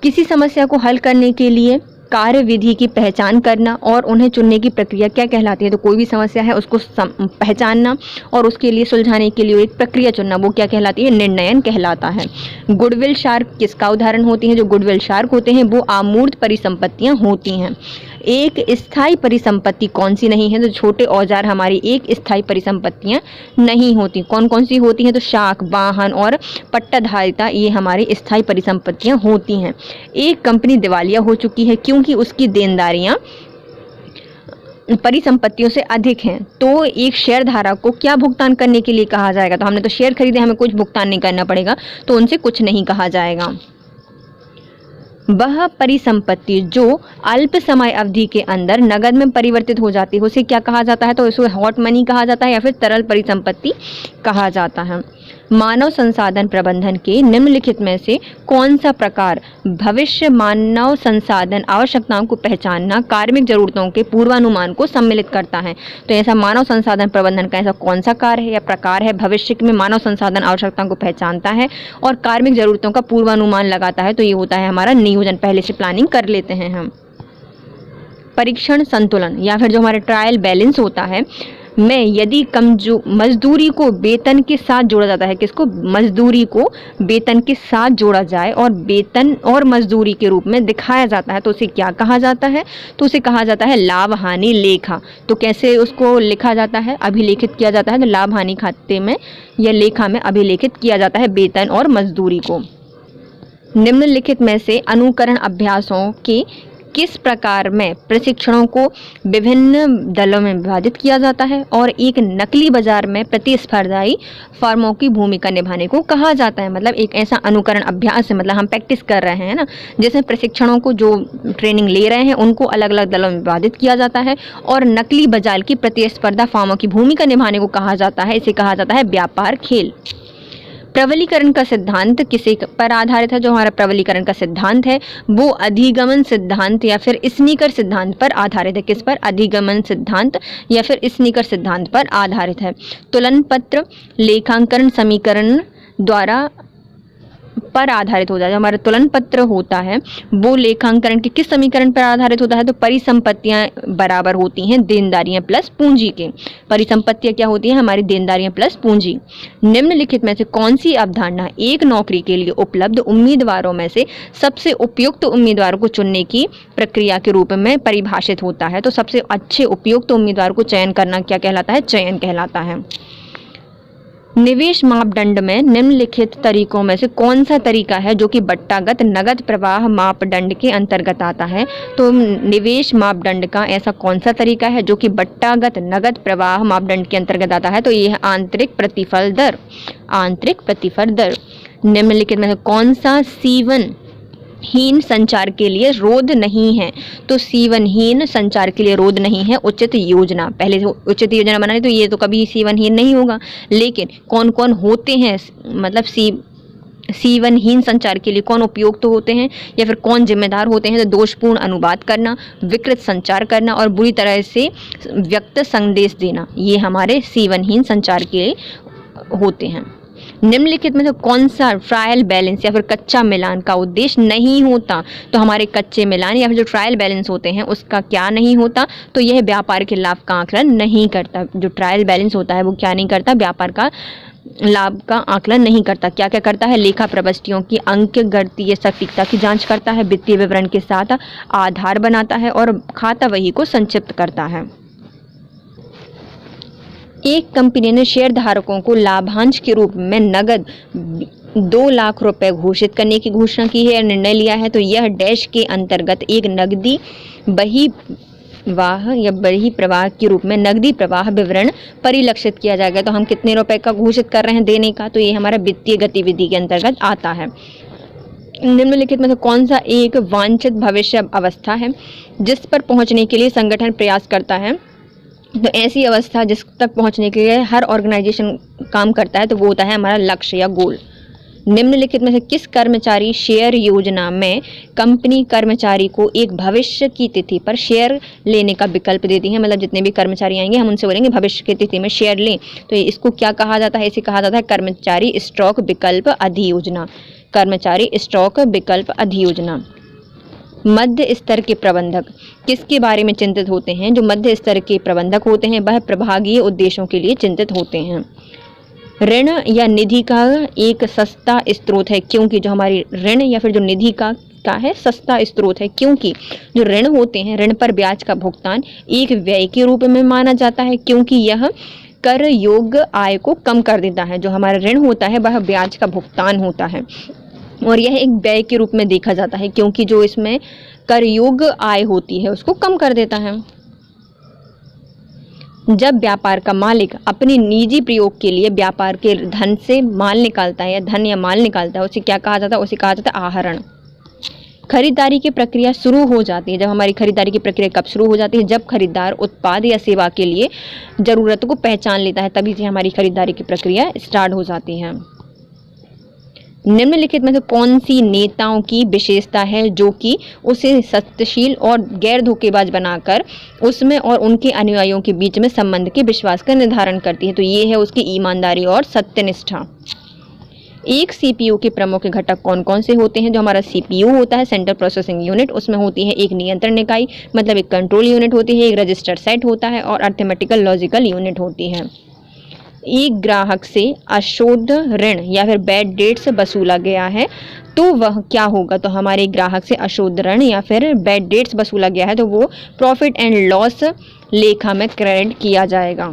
किसी समस्या को हल करने के लिए कार्य विधि की पहचान करना और उन्हें चुनने की प्रक्रिया क्या कहलाती है? तो कोई भी समस्या है उसको पहचानना और उसके लिए सुलझाने के लिए एक प्रक्रिया चुनना, वो क्या कहलाती है? निर्णयन कहलाता है। गुडविल शार्क किसका उदाहरण होती हैं? जो गुडविल शार्क होते हैं वो अमूर्त परिसंपत्तियां होती हैं। एक स्थायी परिसंपत्ति कौन सी नहीं है? तो छोटे औजार हमारी एक स्थायी परिसंपत्तियां नहीं होती। कौन कौन सी होती हैं? तो शाख, वाहन और पट्टाधारिता, ये हमारी स्थायी परिसंपत्तियां होती हैं। एक कंपनी दिवालिया हो चुकी है क्योंकि उसकी देनदारियां परिसंपत्तियों से अधिक हैं, तो एक शेयर धारक को क्या भुगतान करने के लिए कहा जाएगा? तो हमने तो शेयर खरीदे, हमें कुछ भुगतान नहीं करना पड़ेगा, तो उनसे कुछ नहीं कहा जाएगा। वह परिसंपत्ति जो अल्प समय अवधि के अंदर नगद में परिवर्तित हो जाती है उसे क्या कहा जाता है? तो इसे हॉट मनी कहा जाता है या फिर तरल परिसंपत्ति कहा जाता है। मानव संसाधन प्रबंधन के निम्नलिखित में से कौन सा प्रकार भविष्य मानव संसाधन आवश्यकताओं को पहचानना, कार्मिक जरूरतों के पूर्वानुमान को सम्मिलित करता है? तो ऐसा मानव संसाधन प्रबंधन का ऐसा कौन सा कार्य है या प्रकार है भविष्य में मानव संसाधन आवश्यकताओं को पहचानता है और कार्मिक जरूरतों का पूर्वानुमान लगाता है? तो ये होता है हमारा नियोजन। पहले से प्लानिंग कर लेते हैं हम। परीक्षण संतुलन या फिर जो हमारा ट्रायल बैलेंस होता है में यदि मजदूरी को वेतन के साथ जोड़ा जाता है, किसको? मजदूरी को वेतन के साथ जोड़ा जाए और वेतन और मजदूरी के रूप में दिखाया जाता है, तो उसे क्या कहा जाता है? तो उसे कहा जाता है लाभ हानि लेखा। तो कैसे उसको लिखा जाता है? अभिलेखित किया जाता है। तो लाभ हानि खाते में या लेखा में अभिलेखित किया जाता है वेतन और मजदूरी को। निम्नलिखित में से अनुकरण अभ्यासों के किस प्रकार में प्रशिक्षणों को विभिन्न दलों में विभाजित किया जाता है और एक नकली बाजार में प्रतिस्पर्धाई फर्मों की भूमिका निभाने को कहा जाता है? मतलब एक ऐसा अनुकरण अभ्यास है, मतलब हम प्रैक्टिस कर रहे हैं ना, जैसे प्रशिक्षणों को जो ट्रेनिंग ले रहे हैं उनको अलग अलग दलों में विभाजित किया जाता है और नकली बाजार की प्रतिस्पर्धा फर्मों की भूमिका निभाने को कहा जाता है। इसे कहा जाता है व्यापार खेल। प्रबलीकरण का सिद्धांत किसे पर आधारित है? जो हमारा प्रबलीकरण का सिद्धांत है वो अधिगमन सिद्धांत या फिर स्नीकर सिद्धांत पर आधारित है। किस पर? अधिगमन सिद्धांत या फिर स्नीकर सिद्धांत पर आधारित है। तुलन पत्र लेखांकन समीकरण द्वारा पर आधारित होता है। जो हमारा तुलन पत्र होता है वो लेखांकन के किस समीकरण पर आधारित होता है? तो परिसंपत्तियां बराबर होती हैं देनदारियां प्लस पूंजी के। परिसंपत्तियां क्या होती हैं? हमारी देनदारियां प्लस पूंजी। निम्नलिखित में से कौन सी अवधारणा एक नौकरी के लिए उपलब्ध उम्मीदवारों में से सबसे उपयुक्त उम्मीदवारों को चुनने की प्रक्रिया के रूप में परिभाषित होता है? तो सबसे अच्छे उपयुक्त उम्मीदवार को चयन करना क्या कहलाता है? चयन कहलाता है। निवेश मापदंड में निम्नलिखित तरीकों में से कौन सा तरीका है जो कि बट्टागत नगद प्रवाह मापदंड के अंतर्गत आता है? तो निवेश मापदंड का ऐसा कौन सा तरीका है जो कि बट्टागत नगद प्रवाह मापदंड के अंतर्गत आता है? तो यह है आंतरिक प्रतिफल दर। आंतरिक प्रतिफल दर। निम्नलिखित में से कौन सा सीवन हीन संचार के लिए रोध नहीं है? तो सीवन हीन संचार के लिए रोध नहीं है उचित योजना। पहले से उचित योजना बनानी, तो ये तो कभी सीवन हीन नहीं होगा। लेकिन कौन कौन होते हैं, मतलब सीवन हीन संचार के लिए कौन उपयुक्त होते हैं या फिर कौन जिम्मेदार होते हैं? तो दोषपूर्ण अनुवाद करना, विकृत संचार करना और बुरी तरह से व्यक्त संदेश देना, ये हमारे सीवनहीन संचार के होते हैं। निम्नलिखित में से कौन सा ट्रायल बैलेंस या फिर कच्चा मिलान का उद्देश्य नहीं होता? तो हमारे कच्चे मिलान या फिर जो ट्रायल बैलेंस होते हैं उसका क्या नहीं होता? तो यह व्यापार के लाभ का आकलन नहीं करता। जो ट्रायल बैलेंस होता है वो क्या नहीं करता? व्यापार का लाभ का आकलन नहीं करता। क्या क्या करता है? लेखा प्रविष्टियों की अंक गणितीय सटीकता की जांच करता है, वित्तीय विवरण के साथ आधार बनाता है और खाता बही को संक्षिप्त करता है। एक कंपनी ने शेयर धारकों को लाभांश के रूप में नगद 2 लाख रुपए घोषित करने की घोषणा की है, निर्णय लिया है। तो यह डैश के अंतर्गत एक नगदी बहिर्वाह या बही प्रवाह के रूप में नगदी प्रवाह विवरण परिलक्षित किया जाएगा। तो हम कितने रुपए का घोषित कर रहे हैं देने का? तो ये हमारा वित्तीय गतिविधि के अंतर्गत आता है। निम्नलिखित में से कौन सा एक वांछित भविष्य अवस्था है जिस पर पहुंचने के लिए संगठन प्रयास करता है? तो ऐसी अवस्था जिस तक पहुंचने के लिए हर ऑर्गेनाइजेशन काम करता है तो वो होता है हमारा लक्ष्य या गोल। निम्नलिखित में से किस कर्मचारी शेयर योजना में कंपनी कर्मचारी को एक भविष्य की तिथि पर शेयर लेने का विकल्प देती है? मतलब जितने भी कर्मचारी आएंगे हम उनसे बोलेंगे भविष्य की तिथि में शेयर लें, तो इसको क्या कहा जाता है? इसे कहा जाता है कर्मचारी स्टॉक विकल्प अधियोजना। कर्मचारी स्टॉक विकल्प अधियोजना। मध्य स्तर के प्रबंधक किसके बारे में चिंतित होते हैं? जो मध्य स्तर के प्रबंधक होते हैं वह प्रभागीय उद्देश्यों के लिए चिंतित होते हैं। ऋण या निधि का एक सस्ता स्रोत है क्योंकि जो हमारी ऋण या फिर जो निधि का सस्ता है, सस्ता स्रोत है, क्योंकि जो ऋण होते हैं, ऋण पर ब्याज का भुगतान एक व्यय के रूप में माना जाता है, क्योंकि यह कर योग्य आय को कम कर देता है। जो हमारा ऋण होता है वह ब्याज का भुगतान होता है और यह एक व्यय के रूप में देखा जाता है, क्योंकि जो इसमें कर योग्य आय होती है उसको कम कर देता है। जब व्यापार का मालिक अपने निजी प्रयोग के लिए व्यापार के धन से माल निकालता है या धन या माल निकालता है, उसे क्या कहा जाता है? उसे कहा जाता है आहरण। खरीदारी की प्रक्रिया शुरू हो जाती है। जब हमारी खरीदारी की प्रक्रिया कब शुरू हो जाती है? जब खरीदार उत्पाद या सेवा के लिए जरूरत को पहचान लेता है, तभी से हमारी खरीदारी की प्रक्रिया स्टार्ट हो जाती है। निम्नलिखित में से कौन सी नेताओं की विशेषता है जो कि उसे सत्यशील और गैर धोखेबाज बनाकर उसमें और उनके अनुयायियों के बीच में संबंध के विश्वास का निर्धारण करती है? तो ये है उसकी ईमानदारी और सत्यनिष्ठा। एक सीपीयू के प्रमुख घटक कौन कौन से होते हैं? जो हमारा सीपीयू होता है, सेंट्रल प्रोसेसिंग यूनिट, उसमें होती है एक नियंत्रण इकाई मतलब एक कंट्रोल यूनिट होती है, एक रजिस्टर सेट होता है और अर्थमेटिकल लॉजिकल यूनिट होती है। एक ग्राहक से अशुद्ध ऋण या फिर बैड डेट्स वसूला गया है तो वह क्या होगा? तो हमारे ग्राहक से अशुद्ध ऋण या फिर बैड डेट्स वसूला गया है तो वो प्रॉफिट एंड लॉस लेखा में क्रेडिट किया जाएगा।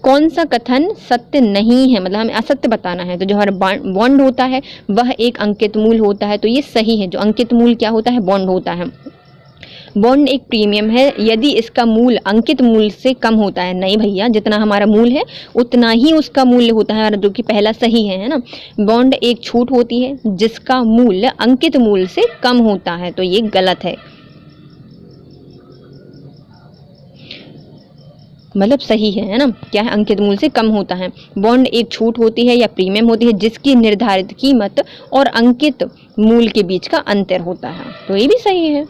कौन सा कथन सत्य नहीं है, मतलब हमें असत्य बताना है? तो जो हमारा बॉन्ड होता है वह एक अंकित मूल होता है, तो ये सही है। जो अंकित मूल क्या होता है? बॉन्ड होता है। बॉन्ड एक प्रीमियम है यदि इसका मूल अंकित मूल से कम होता है। नहीं भैया, जितना हमारा मूल है उतना ही उसका मूल्य होता है, जो कि पहला सही है ना। बॉन्ड एक छूट होती है जिसका मूल्य अंकित मूल से कम होता है, तो ये गलत है, मतलब सही है ना। क्या है? अंकित मूल से कम होता है। बॉन्ड एक छूट होती है या प्रीमियम होती है जिसकी निर्धारित कीमत और अंकित मूल के बीच का अंतर होता है, तो ये भी सही है।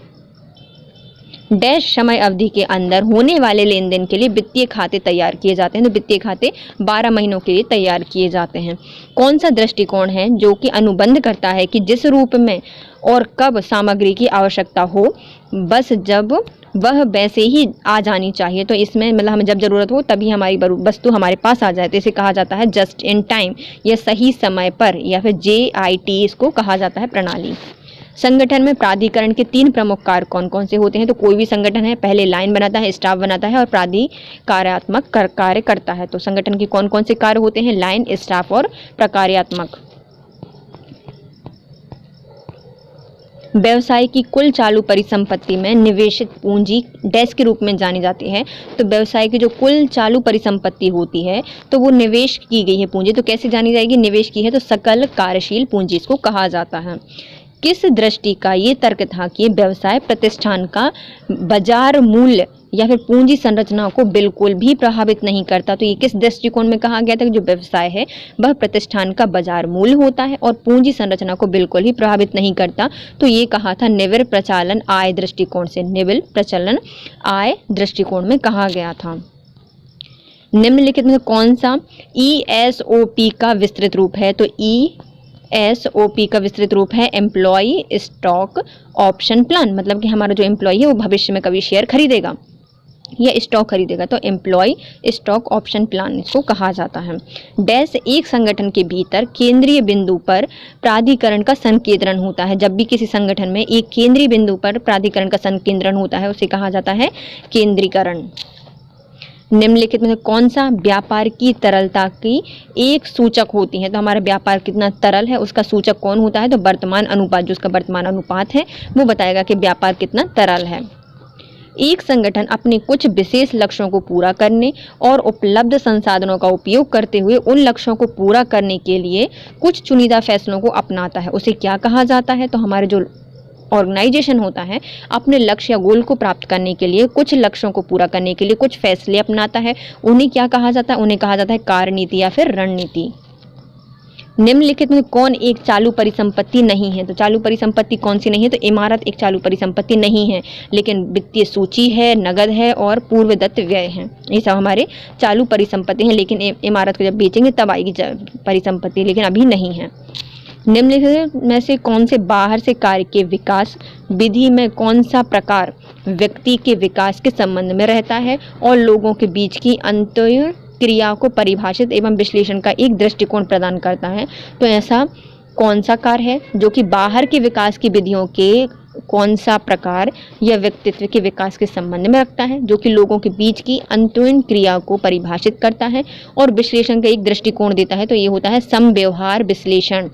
डैश समय अवधि के अंदर होने वाले लेन देन के लिए वित्तीय खाते तैयार किए जाते हैं, तो वित्तीय खाते 12 महीनों के लिए तैयार किए जाते हैं। कौन सा दृष्टिकोण है जो कि अनुबंध करता है कि जिस रूप में और कब सामग्री की आवश्यकता हो बस जब वह वैसे ही आ जानी चाहिए? तो इसमें मतलब हमें जब जरूरत हो तभी हमारी वस्तु हमारे पास आ जाए, तो इसे कहा जाता है जस्ट इन टाइम या सही समय पर, या फिर JIT इसको कहा जाता है प्रणाली। संगठन में प्राधिकरण के 3 प्रमुख कार्य कौन कौन से होते हैं? तो कोई भी संगठन है पहले लाइन बनाता है, स्टाफ बनाता है और प्राधिकारात्मक कार्य करता है। तो संगठन के कौन कौन से कार्य होते हैं? लाइन, स्टाफ और प्रकार्यात्मक। व्यवसाय की कुल चालू परिसंपत्ति में निवेशित पूंजी डैश के रूप में जानी जाती है। तो व्यवसाय की जो कुल चालू परिसंपत्ति होती है तो वो निवेश की गई है पूंजी, तो कैसे जानी जाएगी? निवेश की है तो सकल कार्यशील पूंजी इसको कहा जाता है। किस दृष्टि का ये तर्क था कि व्यवसाय प्रतिष्ठान का बाजार मूल्य या फिर पूंजी संरचना को बिल्कुल भी प्रभावित नहीं करता? तो ये किस दृष्टिकोण में कहा गया था कि जो व्यवसाय है वह प्रतिष्ठान का बाजार मूल्य होता है और पूंजी संरचना को बिल्कुल ही प्रभावित नहीं करता? तो ये कहा था निविड़ प्रचालन आय दृष्टिकोण से, निविड़ प्रचलन आय दृष्टिकोण में कहा गया था। निम्नलिखित में कौन सा ESOP का विस्तृत रूप है? तो ESOP का विस्तृत रूप है एम्प्लॉय स्टॉक ऑप्शन प्लान, मतलब कि हमारा जो एम्प्लॉय है वो भविष्य में कभी शेयर खरीदेगा या स्टॉक खरीदेगा, तो एम्प्लॉय स्टॉक ऑप्शन प्लान इसको कहा जाता है। डैश एक संगठन के भीतर केंद्रीय बिंदु पर प्राधिकरण का संकेंद्रण होता है। जब भी किसी संगठन में एक केंद्रीय बिंदु पर प्राधिकरण का संकेंद्रण होता है उसे कहा जाता है केंद्रीकरण। निम्नलिखित में से कौन सा व्यापार की तरलता की एक सूचक होती है? तो हमारा व्यापार कितना तरल है उसका सूचक कौन होता है? तो वर्तमान अनुपात, जो उसका वर्तमान अनुपात है वो बताएगा कि व्यापार कितना तरल है। एक संगठन अपने कुछ विशेष लक्ष्यों को पूरा करने और उपलब्ध संसाधनों का उपयोग करते हुए उन लक्ष्यों को पूरा करने के लिए कुछ चुनिंदा फैसलों को अपनाता है, उसे क्या कहा जाता है? तो हमारे जो ऑर्गेनाइजेशन होता है अपने लक्ष्य या गोल को प्राप्त करने के लिए, कुछ लक्ष्यों को पूरा करने के लिए कुछ फैसले अपनाता है, उन्हें क्या कहा जाता है? उन्हें कहा जाता है कार्यनीति या फिर रणनीति। निम्नलिखित में कौन एक चालू परिसंपत्ति नहीं है? तो चालू परिसंपत्ति कौन सी नहीं है? तो इमारत एक चालू परिसंपत्ति नहीं है, लेकिन वित्तीय सूची है, नगद है और पूर्वदत्त व्यय है, ये सब हमारे चालू परिसंपत्ति हैं। लेकिन इमारत को जब बेचेंगे तब आएगी परिसंपत्ति, लेकिन अभी नहीं है। निम्नलिखित में से कौन से बाहर से कार्य के विकास विधि में कौन सा प्रकार व्यक्ति के विकास के संबंध में रहता है और लोगों के बीच की अंतः क्रिया को परिभाषित एवं विश्लेषण का एक दृष्टिकोण प्रदान करता है? तो ऐसा कौन सा कार्य है जो कि बाहर के विकास की विधियों के कौन सा प्रकार या व्यक्तित्व के विकास के संबंध में रखता है, जो कि लोगों के बीच की अंतरंग क्रिया को परिभाषित करता है और विश्लेषण का एक दृष्टिकोण देता है। तो ये होता है समव्यवहार विश्लेषण।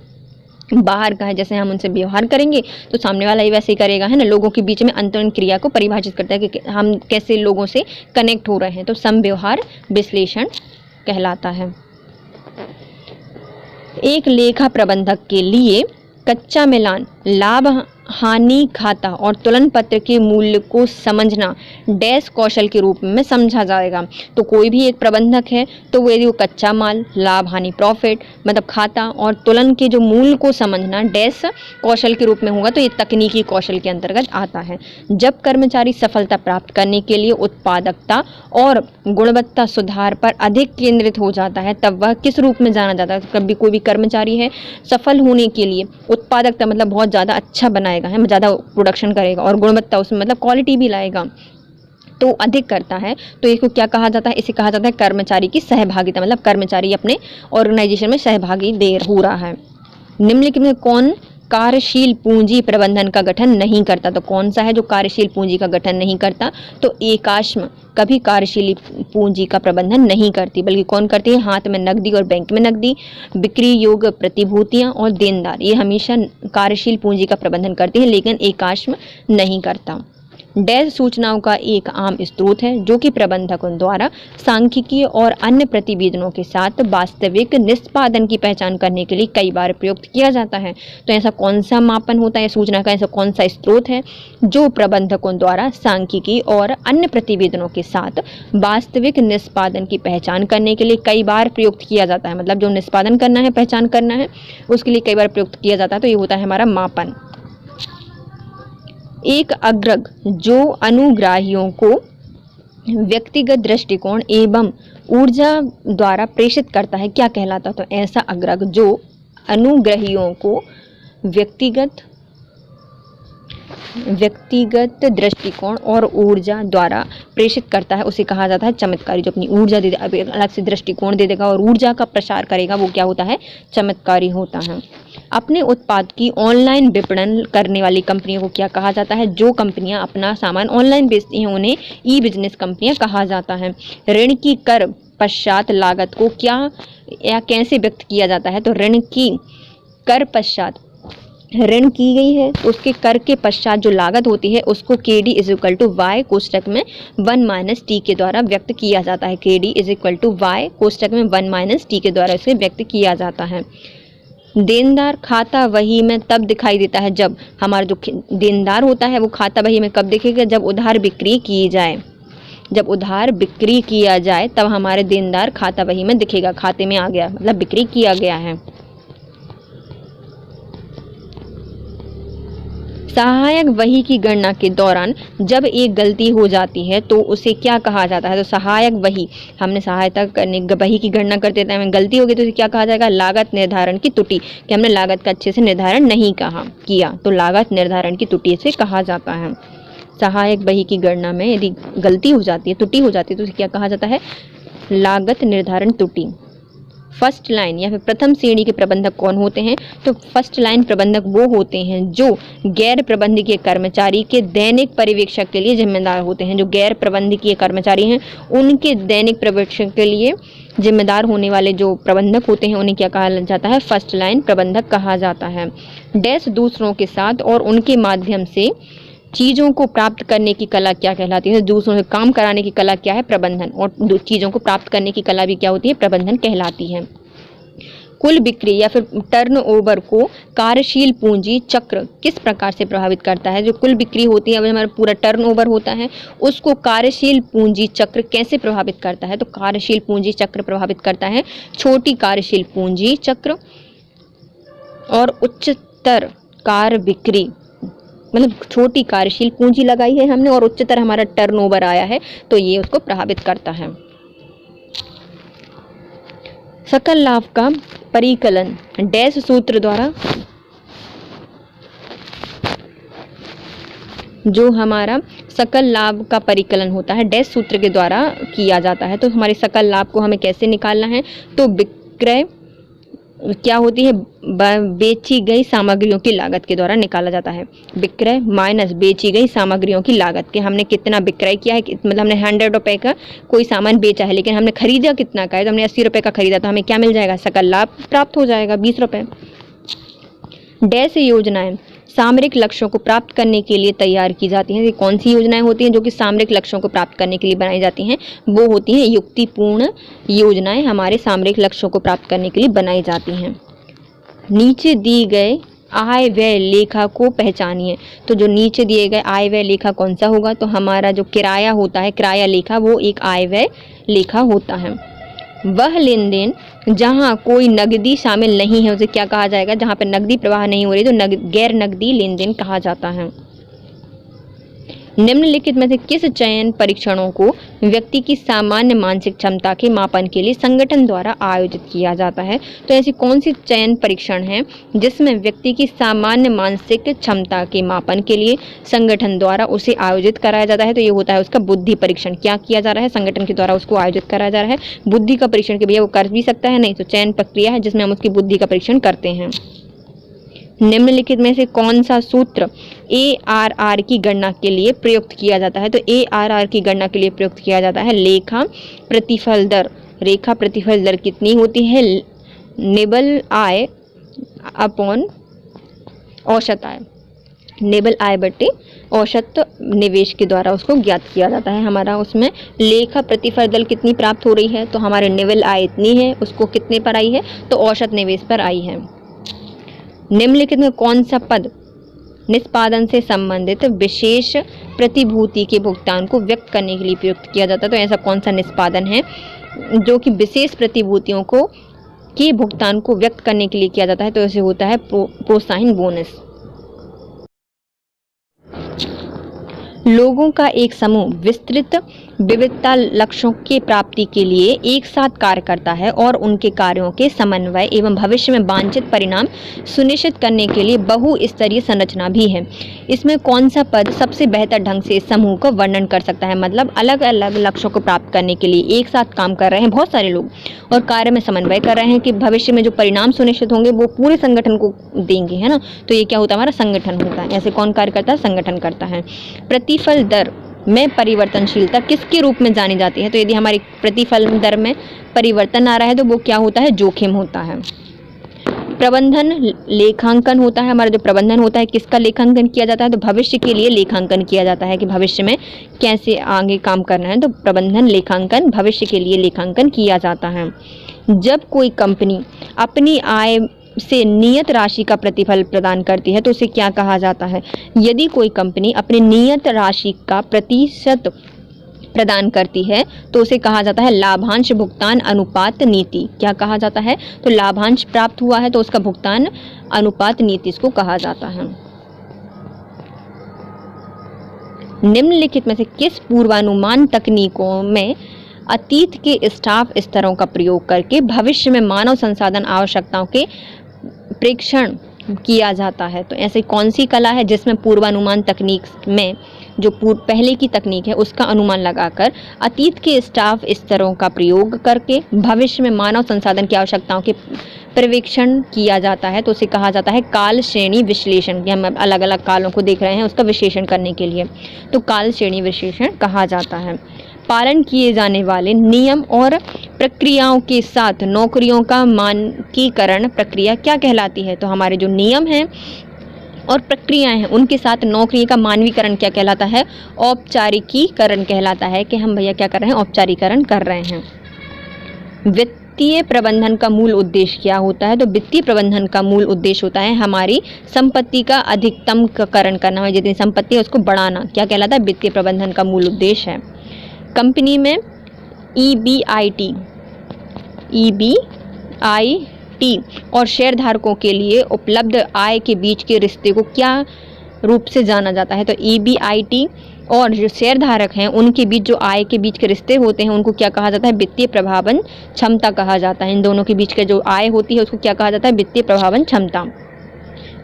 बाहर का है, जैसे हम उनसे व्यवहार करेंगे तो सामने वाला ही वैसे ही करेगा, है ना। लोगों के बीच में अंतरंग क्रिया को परिभाषित करता है कि हम कैसे लोगों से कनेक्ट हो रहे हैं, तो समव्यवहार विश्लेषण कहलाता है। एक लेखा प्रबंधक के लिए कच्चा मिलान, लाभ हानि खाता और तुलन पत्र के मूल्य को समझना डैश कौशल के रूप में समझा जाएगा। तो कोई भी एक प्रबंधक है तो वो यदि वो कच्चा माल, लाभ हानि प्रॉफिट मतलब खाता और तुलन के जो मूल्य को समझना डैश कौशल के रूप में होगा, तो ये तकनीकी कौशल के अंतर्गत आता है। जब कर्मचारी सफलता प्राप्त करने के लिए उत्पादकता और गुणवत्ता सुधार पर अधिक केंद्रित हो जाता है, तब वह किस रूप में जाना जाता है। कभी कोई भी कर्मचारी है सफल होने के लिए उत्पादकता मतलब बहुत ज़्यादा अच्छा बनाएगा, है ज़्यादा प्रोडक्शन करेगा और गुणवत्ता उसमें मतलब क्वालिटी भी लाएगा तो अधिक करता है, तो इसको क्या कहा जाता है, इसे कहा जाता है कर्मचारी की सहभागिता, मतलब कर्मचारी अपने ऑर्गेनाइजेशन में सहभागी देर हो रहा है। निम्नलिखित में कौन कार्यशील पूंजी प्रबंधन का गठन नहीं करता। तो कौन सा है जो कार्यशील पूंजी का गठन नहीं करता, तो एकाश्म कभी कार्यशील पूंजी का प्रबंधन नहीं करती, बल्कि कौन करती है, हाथ में नकदी और बैंक में नकदी, बिक्री योग्य प्रतिभूतियां और देनदार, ये हमेशा कार्यशील पूंजी का प्रबंधन करती है, लेकिन एकाश्म नहीं करता। डैश सूचनाओं का एक आम स्रोत है जो कि प्रबंधकों द्वारा सांख्यिकीय और अन्य प्रतिवेदनों के साथ वास्तविक निष्पादन की पहचान करने के लिए कई बार प्रयुक्त किया जाता है। तो ऐसा कौन सा मापन होता है सूचना का, ऐसा कौन सा स्रोत है जो प्रबंधकों द्वारा सांख्यिकीय और अन्य प्रतिवेदनों के साथ वास्तविक निष्पादन की पहचान करने के लिए कई बार प्रयुक्त किया जाता है। मतलब जो निष्पादन करना है, पहचान करना है, उसके लिए कई बार प्रयुक्त किया जाता है। तो ये होता है हमारा मापन। एक अग्रग जो अनुग्राहियों को व्यक्तिगत दृष्टिकोण एवं ऊर्जा द्वारा प्रेषित करता है क्या कहलाता है। तो ऐसा अग्रग जो अनुग्रहियों को व्यक्तिगत दृष्टिकोण और ऊर्जा द्वारा प्रेषित करता है उसे कहा जाता है चमत्कारी। जो अपनी ऊर्जा दे दे, अलग से दृष्टिकोण दे देगा और ऊर्जा का प्रसार करेगा, वो क्या होता है, चमत्कारी होता है। अपने उत्पाद की ऑनलाइन विपणन करने वाली कंपनियों को क्या कहा जाता है। जो कंपनियां अपना सामान ऑनलाइन बेचती हैं उन्हें ई बिजनेस कंपनियां कहा जाता है। ऋण की कर पश्चात लागत को क्या या कैसे व्यक्त किया जाता है। तो ऋण की कर पश्चात ऋण की गई है तो उसके कर के पश्चात जो लागत होती है उसको KD = Y कोष्टक में 1 - T के द्वारा व्यक्त किया जाता है। KD = Y कोष्टक में 1 - T के द्वारा इसे व्यक्त किया जाता है। देनदार खाता वही में तब दिखाई देता है जब हमारा जो देनदार होता है वो खाता वही में कब दिखेगा, जब उधार बिक्री की जाए। जब उधार बिक्री किया जाए तब हमारे देनदार खाता वही में दिखेगा, खाते में आ गया मतलब बिक्री किया गया है। सहायक वही की गणना के दौरान जब एक गलती हो जाती है तो उसे क्या कहा जाता है। तो सहायक वही, हमने सहायता करने वही की गणना करते थे, हमें गलती हो गई तो उसे क्या कहा जाएगा, लागत निर्धारण की त्रुटि, कि हमने लागत का अच्छे से निर्धारण नहीं किया, तो लागत निर्धारण की त्रुटि से कहा जाता है। सहायक वही की गणना में यदि गलती हो जाती है, त्रुटि हो जाती है, तो उसे क्या कहा जाता है, लागत निर्धारण त्रुटि। फर्स्ट लाइन या फिर प्रथम श्रेणी के प्रबंधक कौन होते हैं। तो फर्स्ट लाइन प्रबंधक वो होते हैं जो गैर प्रबंधकीय कर्मचारी के दैनिक पर्यवेक्षक के लिए जिम्मेदार होते हैं। जो गैर प्रबंधकीय कर्मचारी हैं उनके दैनिक पर्यवेक्षण के लिए जिम्मेदार होने वाले जो प्रबंधक होते हैं उन्हें क्या कहा जाता है, फर्स्ट लाइन प्रबंधक कहा जाता है। डैश दूसरों के साथ और उनके माध्यम से चीज़ों को प्राप्त करने की कला क्या कहलाती है। दूसरों से काम कराने की कला क्या है, प्रबंधन, और चीज़ों को प्राप्त करने की कला भी क्या होती है, प्रबंधन कहलाती है। कुल बिक्री या फिर टर्नओवर को कार्यशील पूंजी चक्र किस प्रकार से प्रभावित करता है। जो कुल बिक्री होती है, अब हमारा पूरा टर्नओवर होता है, उसको कार्यशील पूंजी चक्र कैसे प्रभावित करता है। तो कार्यशील पूंजी चक्र प्रभावित करता है छोटी कार्यशील पूंजी चक्र और उच्चतर कार बिक्री, मतलब छोटी कार्यशील पूंजी लगाई है हमने और उच्चतर हमारा टर्नओवर आया है, तो ये उसको प्रभावित करता है। सकल लाभ का परिकलन डैश सूत्र द्वारा, जो हमारा सकल लाभ का परिकलन होता है डैश सूत्र के द्वारा किया जाता है। तो हमारे सकल लाभ को हमें कैसे निकालना है, तो विक्रय क्या होती है, बेची गई सामग्रियों की लागत के द्वारा निकाला जाता है। विक्रय माइनस बेची गई सामग्रियों की लागत के हमने कितना विक्रय किया है, मतलब हमने 100 रुपए का कोई सामान बेचा है, लेकिन हमने खरीदा कितना का है, तो हमने 80 रुपए का खरीदा, तो हमें क्या मिल जाएगा, सकल लाभ प्राप्त हो जाएगा 20 रुपए। डैश योजनाएं सामरिक लक्ष्यों को प्राप्त करने के लिए तैयार की जाती हैं। ये कौन सी योजनाएं होती हैं जो कि सामरिक लक्ष्यों को प्राप्त करने के लिए बनाई जाती हैं, वो होती हैं युक्तिपूर्ण योजनाएं, हमारे सामरिक लक्ष्यों को प्राप्त करने के लिए बनाई जाती हैं। नीचे दी गए आय व्यय लेखा को पहचानिए। तो जो नीचे दिए गए आय व्यय लेखा कौन सा होगा, तो हमारा जो किराया होता है, किराया लेखा, वो एक आय व्यय लेखा होता है। वह लेन देन जहाँ कोई नकदी शामिल नहीं है उसे क्या कहा जाएगा, जहाँ पर नकदी प्रवाह नहीं हो रही तो गैर नकदी लेन देन कहा जाता है। निम्नलिखित में से किस चयन परीक्षणों को व्यक्ति की सामान्य मानसिक क्षमता के मापन के लिए संगठन द्वारा आयोजित किया जाता है। तो ऐसी कौन सी चयन परीक्षण है जिसमें व्यक्ति की सामान्य मानसिक क्षमता के मापन के लिए संगठन द्वारा उसे आयोजित कराया जाता है, तो ये होता है उसका बुद्धि परीक्षण। क्या किया जा रहा है, संगठन के द्वारा उसको आयोजित कराया जा रहा है बुद्धि का परीक्षण, कि भैया वो कर भी सकता है, नहीं तो चयन प्रक्रिया है जिसमें हम उसकी बुद्धि का परीक्षण करते हैं। निम्नलिखित में से कौन सा सूत्र ARR की गणना के लिए प्रयुक्त किया जाता है, तो ARR की गणना के लिए प्रयुक्त किया जाता है लेखा प्रतिफल दर। रेखा प्रतिफल दर कितनी होती है, निबल आय अपॉन औसत आय, निबल आय बटे औसत निवेश के द्वारा उसको ज्ञात किया जाता है। हमारा उसमें लेखा प्रतिफल दर कितनी प्राप्त हो रही है, तो हमारे निबल आय इतनी है, उसको कितने पर आई है, तो औसत निवेश पर आई है। निम्नलिखित में कौन सा पद निष्पादन से संबंधित विशेष प्रतिभूति के भुगतान को व्यक्त करने के लिए प्रयुक्त किया जाता है, तो ऐसा कौन सा निष्पादन है जो कि विशेष प्रतिभूतियों को के भुगतान को व्यक्त करने के लिए किया जाता है, तो ऐसे होता है प्रोत्साहन बोनस। लोगों का एक समूह विस्तृत विविधता लक्ष्यों की प्राप्ति के लिए एक साथ कार्य करता है और उनके कार्यों के समन्वय एवं भविष्य में वांछित परिणाम सुनिश्चित करने के लिए बहुस्तरीय संरचना भी है। इसमें कौन सा पद सबसे बेहतर ढंग से इस समूह का वर्णन कर सकता है, मतलब अलग अलग लक्ष्यों को प्राप्त करने के लिए एक साथ काम कर रहे हैं बहुत सारे लोग और कार्य में समन्वय कर रहे हैं कि भविष्य में जो परिणाम सुनिश्चित होंगे वो पूरे संगठन को देंगे, है ना, तो ये क्या होता है, हमारा संगठन होता है। ऐसे कौन कार्य करता है, संगठन करता है। प्रतिफल दर में परिवर्तनशीलता किसके रूप में जानी जाती है, तो यदि हमारी प्रतिफल दर में परिवर्तन आ रहा है तो वो क्या होता है, जोखिम होता है। प्रबंधन लेखांकन होता है, हमारा जो प्रबंधन होता है किसका लेखांकन किया जाता है, तो भविष्य के लिए लेखांकन किया जाता है कि भविष्य में कैसे आगे काम करना है, तो प्रबंधन लेखांकन भविष्य के लिए लेखांकन किया जाता है। जब कोई कंपनी अपनी आय से नियत राशि का प्रतिफल प्रदान करती है तो उसे क्या कहा जाता है, यदि कोई कंपनी अपनी नियत राशि का प्रतिशत प्रदान करती है तो उसे कहा जाता है लाभांश भुगतान अनुपात नीति। क्या कहा जाता है, तो लाभांश प्राप्त हुआ है तो उसका भुगतान अनुपात नीति इसको कहा जाता है। निम्नलिखित में से किस पूर्वानुमान तकनीकों में अतीत के स्टाफ स्तरों का प्रयोग करके भविष्य में मानव संसाधन आवश्यकताओं के प्रेक्षण किया जाता है, तो ऐसी कौन सी कला है जिसमें पूर्वानुमान तकनीक में जो पहले की तकनीक है उसका अनुमान लगाकर अतीत के स्टाफ स्तरों का प्रयोग करके भविष्य में मानव संसाधन की आवश्यकताओं के पर्यवेक्षण किया जाता है, तो उसे कहा जाता है काल श्रेणी विश्लेषण। हम अलग अलग कालों को देख रहे हैं उसका विश्लेषण करने के लिए, तो काल श्रेणी विश्लेषण कहा जाता है। पालन किए जाने वाले नियम और प्रक्रियाओं के साथ नौकरियों का मानकीकरण प्रक्रिया क्या कहलाती है, तो हमारे जो नियम हैं और प्रक्रियाएं हैं उनके साथ नौकरी का मानवीकरण क्या कहलाता है, औपचारिकीकरण कहलाता है कि हम भैया क्या कर रहे हैं, औपचारीकरण कर रहे हैं। वित्तीय प्रबंधन का मूल उद्देश्य क्या होता है, तो वित्तीय प्रबंधन का मूल उद्देश्य होता है हमारी संपत्ति का अधिकतमकरण करना है, जितनी संपत्ति है उसको बढ़ाना, क्या कहलाता है, वित्तीय प्रबंधन का मूल उद्देश्य है। कंपनी में EBIT और शेयरधारकों के लिए उपलब्ध आय के बीच के रिश्ते को क्या रूप से जाना जाता है, तो EBIT और जो शेयरधारक हैं उनके बीच जो आय के बीच के रिश्ते होते हैं उनको क्या कहा जाता है, वित्तीय प्रभावन क्षमता कहा जाता है। इन दोनों के बीच के जो आय होती है उसको क्या कहा जाता है, वित्तीय प्रभावन क्षमता।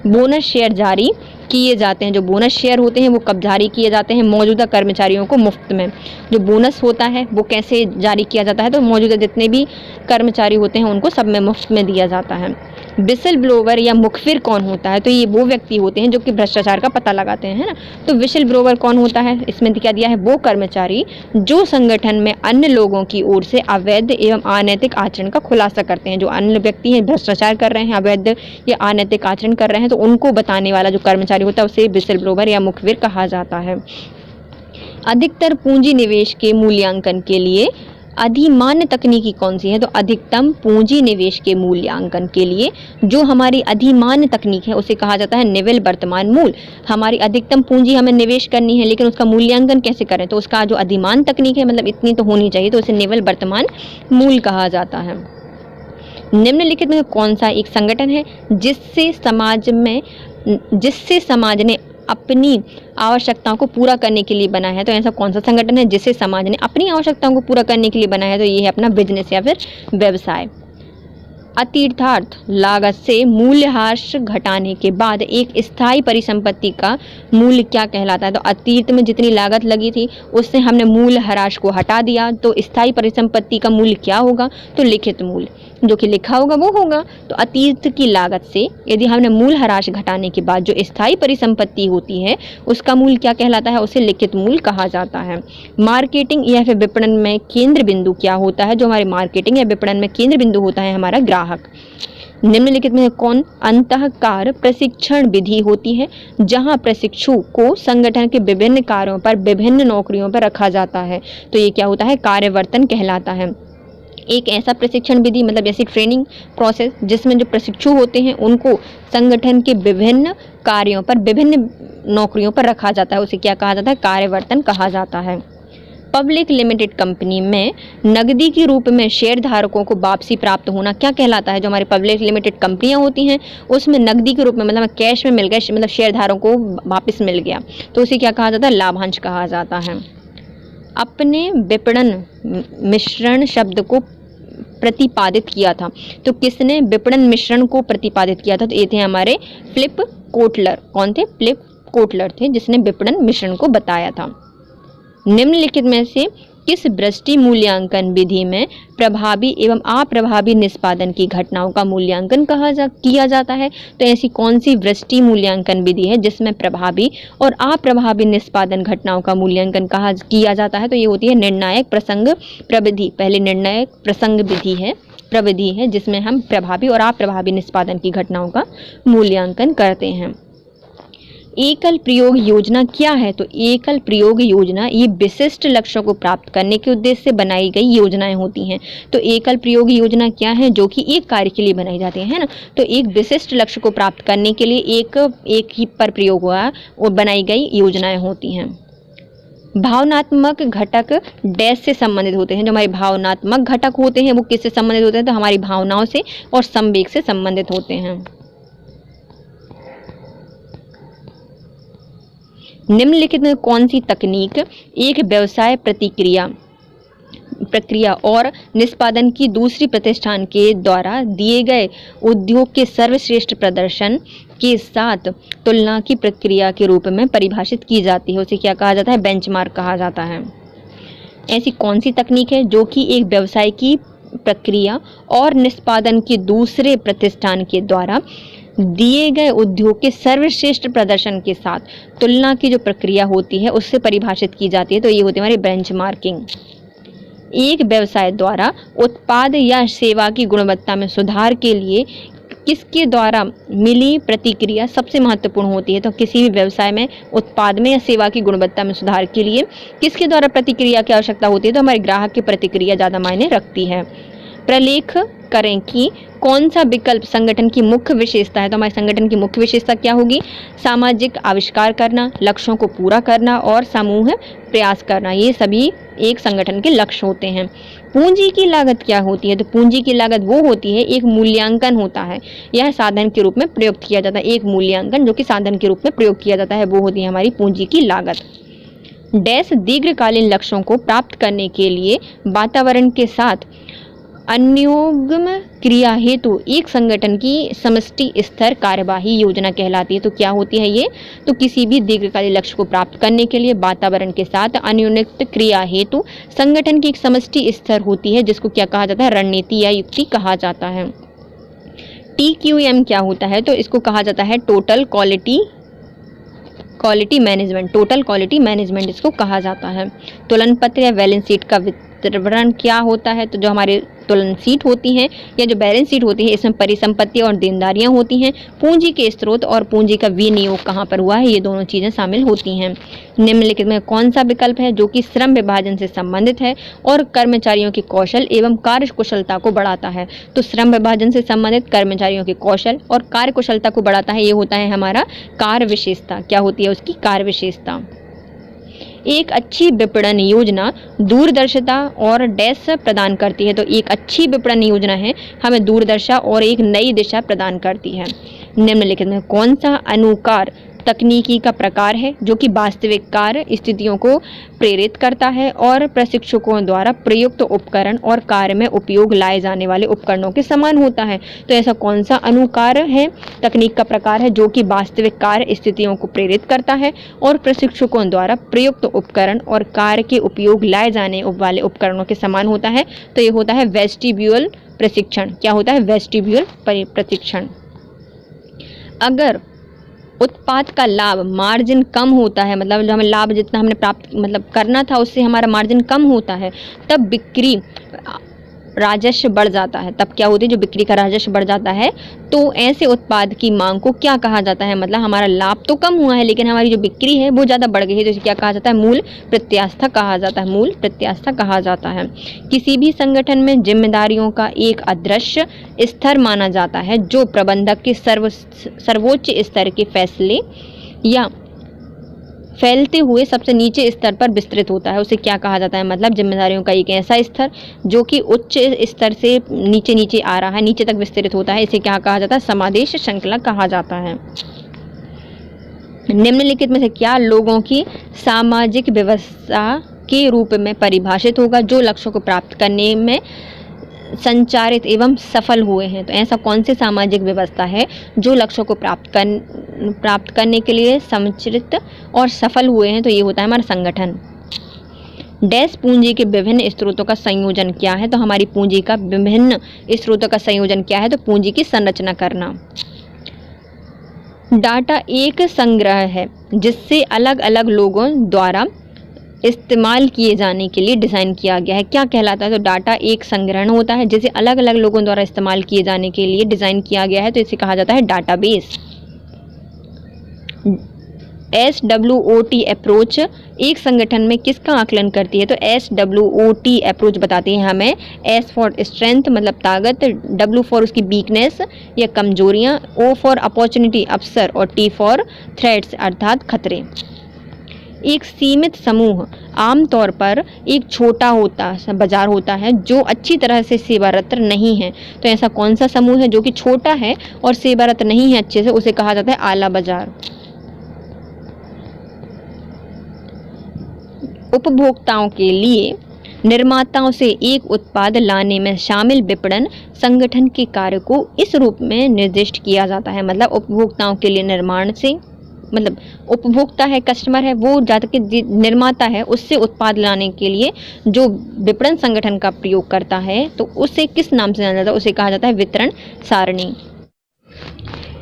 बोनस शेयर जारी किए जाते हैं, जो बोनस शेयर होते हैं वो कब जारी किए जाते हैं, मौजूदा कर्मचारियों को मुफ्त में। जो बोनस होता है वो कैसे जारी किया जाता है, तो मौजूदा जितने भी कर्मचारी होते हैं उनको सब में मुफ्त में दिया जाता है। विसल ब्लोवर या मुखबिर कौन होता है, तो ये वो व्यक्ति होते हैं जो कि भ्रष्टाचार का पता लगाते हैं, है ना। तो विसल ब्लोवर कौन होता है, इसमें क्या दिया है, वो कर्मचारी जो संगठन में अन्य लोगों की ओर से अवैध एवं अनैतिक आचरण का खुलासा करते हैं। जो अन्य व्यक्ति हैं भ्रष्टाचार कर रहे हैं, अवैध या अनैतिक आचरण कर रहे हैं, तो उनको बताने वाला जो कर्मचारी होता है उसे विसल ब्लोवर या मुखबिर कहा जाता है। अधिकतर पूंजी निवेश के मूल्यांकन के लिए अधिमान्य तकनीकी कौन सी है, तो अधिकतम पूंजी निवेश के मूल्यांकन के लिए जो हमारी अधिमान्य तकनीक है उसे कहा जाता है निव्वल वर्तमान मूल्य। हमारी अधिकतम पूंजी हमें निवेश करनी है लेकिन उसका मूल्यांकन कैसे करें, तो उसका जो अधिमान्य तकनीक है मतलब इतनी तो होनी चाहिए, तो उसे निव्वल वर्तमान मूल्य कहा जाता है। निम्नलिखित में कौन सा एक संगठन है जिससे समाज ने अपनी आवश्यकताओं को पूरा करने के लिए बना है, तो ऐसा कौन सा संगठन है जिससे समाज ने अपनी आवश्यकताओं को पूरा करने के लिए बना है, तो ये है अपना बिजनेस या फिर व्यवसाय। अतीर्थार्थ लागत से मूल्यह्रास घटाने के बाद एक स्थायी परिसंपत्ति का मूल्य क्या कहलाता है, तो अतीत में जितनी लागत लगी थी उससे हमने मूल्यह्रास को हटा दिया, तो स्थायी परिसंपत्ति का मूल्य क्या होगा, तो लिखित मूल्य, जो कि लिखा होगा वो होगा। तो अतीत की लागत से यदि हमने मूल्यह्रास घटाने के बाद जो स्थायी परिसंपत्ति होती है उसका मूल्य क्या कहलाता है, उसे लिखित मूल्य कहा जाता है। मार्केटिंग या फिर विपणन में केंद्र बिंदु क्या होता है, जो हमारे मार्केटिंग या विपणन में केंद्र बिंदु होता है हमारा ग्राहक। निम्नलिखित में कौन अंतःकार प्रशिक्षण विधि होती है, जहां प्रशिक्षु को संगठन के विभिन्न कार्यों पर विभिन्न नौकरियों पर रखा जाता है, तो ये क्या होता है, कार्यवर्तन कहलाता है। एक ऐसा प्रशिक्षण विधि मतलब ऐसी ट्रेनिंग प्रोसेस जिसमें जो प्रशिक्षु होते हैं उनको संगठन के विभिन्न कार्यों पर विभिन्न नौकरियों पर रखा जाता है, उसे क्या कहा जाता है, कार्यवर्तन कहा जाता है। पब्लिक लिमिटेड कंपनी में नकदी के रूप में शेयर धारकों को वापसी प्राप्त होना क्या कहलाता है, जो हमारी पब्लिक लिमिटेड कंपनियां होती हैं उसमें नकदी के रूप में मतलब कैश में मिल गया, मतलब शेयर धारकों को वापस मिल गया, तो उसे क्या कहा जाता है, लाभांश कहा जाता है। अपने विपणन मिश्रण शब्द को प्रतिपादित किया था, तो किसने विपणन मिश्रण को प्रतिपादित किया था, तो ये थे हमारे फिलिप कोटलर। कौन थे, फिलिप कोटलर थे जिसने विपणन मिश्रण को बताया था। निम्नलिखित में से किस वृष्टि मूल्यांकन विधि में प्रभावी एवं अप्रभावी निष्पादन की घटनाओं का मूल्यांकन किया जाता है, तो ऐसी कौन सी वृष्टि मूल्यांकन विधि है जिसमें प्रभावी और अप्रभावी निष्पादन घटनाओं का मूल्यांकन किया जाता है, तो ये होती है निर्णायक प्रसंग प्रविधि। पहले निर्णायक प्रसंग विधि है, प्रविधि है जिसमें हम प्रभावी और अप्रभावी निष्पादन की घटनाओं का मूल्यांकन करते हैं। एकल प्रयोग योजना क्या है, तो एकल प्रयोग योजना ये विशिष्ट लक्ष्यों को प्राप्त करने के उद्देश्य से बनाई गई योजनाएं होती हैं। तो एकल प्रयोग योजना क्या है, जो कि एक कार्य के लिए बनाई जाती है ना, तो एक विशिष्ट लक्ष्य को प्राप्त करने के लिए एक ही पर प्रयोग हुआ और बनाई गई योजनाएं होती हैं। भावनात्मक घटक डैश से संबंधित होते हैं, जो हमारे भावनात्मक घटक होते हैं वो किससे संबंधित होते हैं, तो हमारी भावनाओं से और संवेग से संबंधित होते हैं। निम्नलिखित में कौन सी तकनीक एक व्यवसाय प्रक्रिया और निष्पादन की दूसरी प्रतिष्ठान के द्वारा दिए गए उद्योग के सर्वश्रेष्ठ प्रदर्शन के साथ तुलना की प्रक्रिया के रूप में परिभाषित की जाती है, उसे क्या कहा जाता है, बेंचमार्क कहा जाता है। ऐसी कौन सी तकनीक है जो कि एक व्यवसाय की प्रक्रिया और निष्पादन की दूसरे प्रतिष्ठान के द्वारा दिए गए उद्योग के सर्वश्रेष्ठ प्रदर्शन के साथ तुलना की जो प्रक्रिया होती है उससे परिभाषित की जाती है, तो ये होती है हमारी बेंचमार्किंग। एक व्यवसाय द्वारा उत्पाद या सेवा की गुणवत्ता में सुधार के लिए किसके द्वारा मिली प्रतिक्रिया सबसे महत्वपूर्ण होती है, तो किसी भी व्यवसाय में उत्पाद में या सेवा की गुणवत्ता में सुधार के लिए किसके द्वारा प्रतिक्रिया की आवश्यकता होती है, तो हमारे ग्राहक की प्रतिक्रिया ज़्यादा मायने रखती है। प्रलेख करें कि कौन सा विकल्प संगठन की मुख्य विशेषता है, तो हमारे संगठन की मुख्य विशेषता क्या होगी, सामाजिक आविष्कार करना, लक्ष्यों को पूरा करना और समूह प्रयास करना, ये सभी एक संगठन के लक्ष्य होते हैं। पूंजी की लागत क्या होती है, तो पूंजी की लागत वो होती है, एक मूल्यांकन होता है, यह साधन के रूप में प्रयोग किया जाता है, एक मूल्यांकन जो कि साधन के रूप में प्रयोग किया जाता है वो होती है हमारी पूंजी की लागत। डैश दीर्घकालीन लक्ष्यों को प्राप्त करने के लिए वातावरण के साथ अन्योन्य क्रिया हेतु एक संगठन की समष्टि स्तर कार्यवाही योजना कहलाती है। तो क्या होती है ये? तो किसी भी दीर्घकालिक लक्ष्य को प्राप्त करने के लिए वातावरण के साथ अन्योन्य क्रिया हेतु संगठन की एक समष्टि स्तर होती है, जिसको क्या कहा जाता है? रणनीति या युक्ति कहा जाता है। TQM क्या होता है? तो इसको कहा जाता है total quality management. Total quality management इसको कहा जाता है। तुलन पत्र या बैलेंस शीट का विवरण क्या होता है? तो जो हमारे तुलन शीट होती हैं या जो बैलेंस शीट होती है, इसमें परिसंपत्तियां और देनदारियां होती हैं, पूंजी के स्रोत और पूंजी का विनियोग कहाँ पर हुआ है, ये दोनों चीज़ें शामिल होती हैं। निम्नलिखित में कौन सा विकल्प है जो कि श्रम विभाजन से संबंधित है और कर्मचारियों के कौशल एवं कार्य कुशलता को बढ़ाता है? तो श्रम विभाजन से संबंधित कर्मचारियों के कौशल और कार्य कुशलता को बढ़ाता है, ये होता है हमारा कार्य विशेषता। क्या होती है उसकी? कार्य विशेषता। एक अच्छी विपणन योजना दूरदर्शिता और डैश प्रदान करती है। तो एक अच्छी विपणन योजना है हमें दूरदर्शिता और एक नई दिशा प्रदान करती है। निम्नलिखित में कौन सा अनुकार तकनीकी का प्रकार है जो कि वास्तविक कार्य स्थितियों को प्रेरित करता है और प्रशिक्षकों द्वारा प्रयुक्त उपकरण और कार्य में उपयोग लाए जाने वाले उपकरणों के समान होता है? तो ऐसा कौन सा अनुकार है, तकनीक का प्रकार है जो कि वास्तविक कार्य स्थितियों को प्रेरित करता है और प्रशिक्षकों द्वारा प्रयुक्त उपकरण और कार्य के उपयोग लाए जाने वाले उपकरणों के समान होता है? तो ये होता है वेस्टिब्यूल प्रशिक्षण। क्या होता है? वेस्टिब्यूल प्रशिक्षण। अगर उत्पाद का लाभ मार्जिन कम होता है, मतलब जो हमें लाभ जितना हमने प्राप्त करना था उससे हमारा मार्जिन कम होता है, तब बिक्री राजस्व बढ़ जाता है। तब क्या होती है? जो बिक्री का राजस्व बढ़ जाता है, तो ऐसे उत्पाद की मांग को क्या कहा जाता है? मतलब हमारा लाभ तो कम हुआ है लेकिन हमारी जो बिक्री है वो ज़्यादा बढ़ गई है, तो इसे क्या कहा जाता है? मूल प्रत्यास्था कहा जाता है। मूल प्रत्यास्था कहा जाता है। किसी भी संगठन में जिम्मेदारियों का एक अदृश्य स्तर माना जाता है जो प्रबंधक के सर्वोच्च स्तर के फैसले या फैलते हुए सबसे नीचे स्तर पर विस्तृत होता है, उसे क्या कहा जाता है? मतलब जिम्मेदारियों का एक ऐसा स्तर जो कि उच्च स्तर से नीचे नीचे आ रहा है, नीचे तक विस्तृत होता है, इसे क्या कहा जाता है? समादेश श्रृंखला कहा जाता है। निम्नलिखित में से क्या लोगों की सामाजिक व्यवस्था के रूप में परिभाषित होगा जो लक्ष्यों को प्राप्त करने में संचारित एवं सफल हुए हैं? तो ऐसा कौन सी सामाजिक व्यवस्था है जो लक्ष्यों को प्राप्त करने के लिए संचारित और सफल हुए हैं? तो ये होता है हमारा संगठन। डैश पूंजी के विभिन्न स्रोतों का संयोजन क्या है? तो हमारी पूंजी का विभिन्न स्रोतों का संयोजन क्या है? तो पूंजी की संरचना करना। डाटा एक संग्रह है जिससे अलग अलग लोगों द्वारा इस्तेमाल किए जाने के लिए डिज़ाइन किया गया है। क्या कहलाता है? तो डाटा एक संग्रहण होता है जिसे अलग अलग लोगों द्वारा इस्तेमाल किए जाने के लिए डिज़ाइन किया गया है, तो इसे कहा जाता है डाटाबेस। SWOT अप्रोच एक संगठन में किसका आकलन करती है? तो SWOT अप्रोच बताती है हमें S फॉर स्ट्रेंथ मतलब ताकत, W फॉर उसकी वीकनेस या कमजोरियाँ, O फॉर अपॉर्चुनिटी अवसर और T फॉर थ्रेट्स अर्थात खतरे। एक सीमित समूह आमतौर पर एक छोटा बाजार होता है जो अच्छी तरह से सेवारत नहीं है। तो ऐसा कौन सा समूह है जो कि छोटा है और सेवारत नहीं है अच्छे से, उसे कहा जाता है आला बाजार। उपभोक्ताओं के लिए निर्माताओं से एक उत्पाद लाने में शामिल विपणन संगठन के कार्य को इस रूप में निर्दिष्ट किया जाता है। मतलब उपभोक्ताओं के लिए निर्माण से मतलब उपभोक्ता है, कस्टमर है, वो ज़्यादा के निर्माता है, उससे उत्पाद लाने के लिए जो विपणन संगठन का प्रयोग करता है तो उसे किस नाम से जाना जाता है? उसे कहा जाता है वितरण सारणी।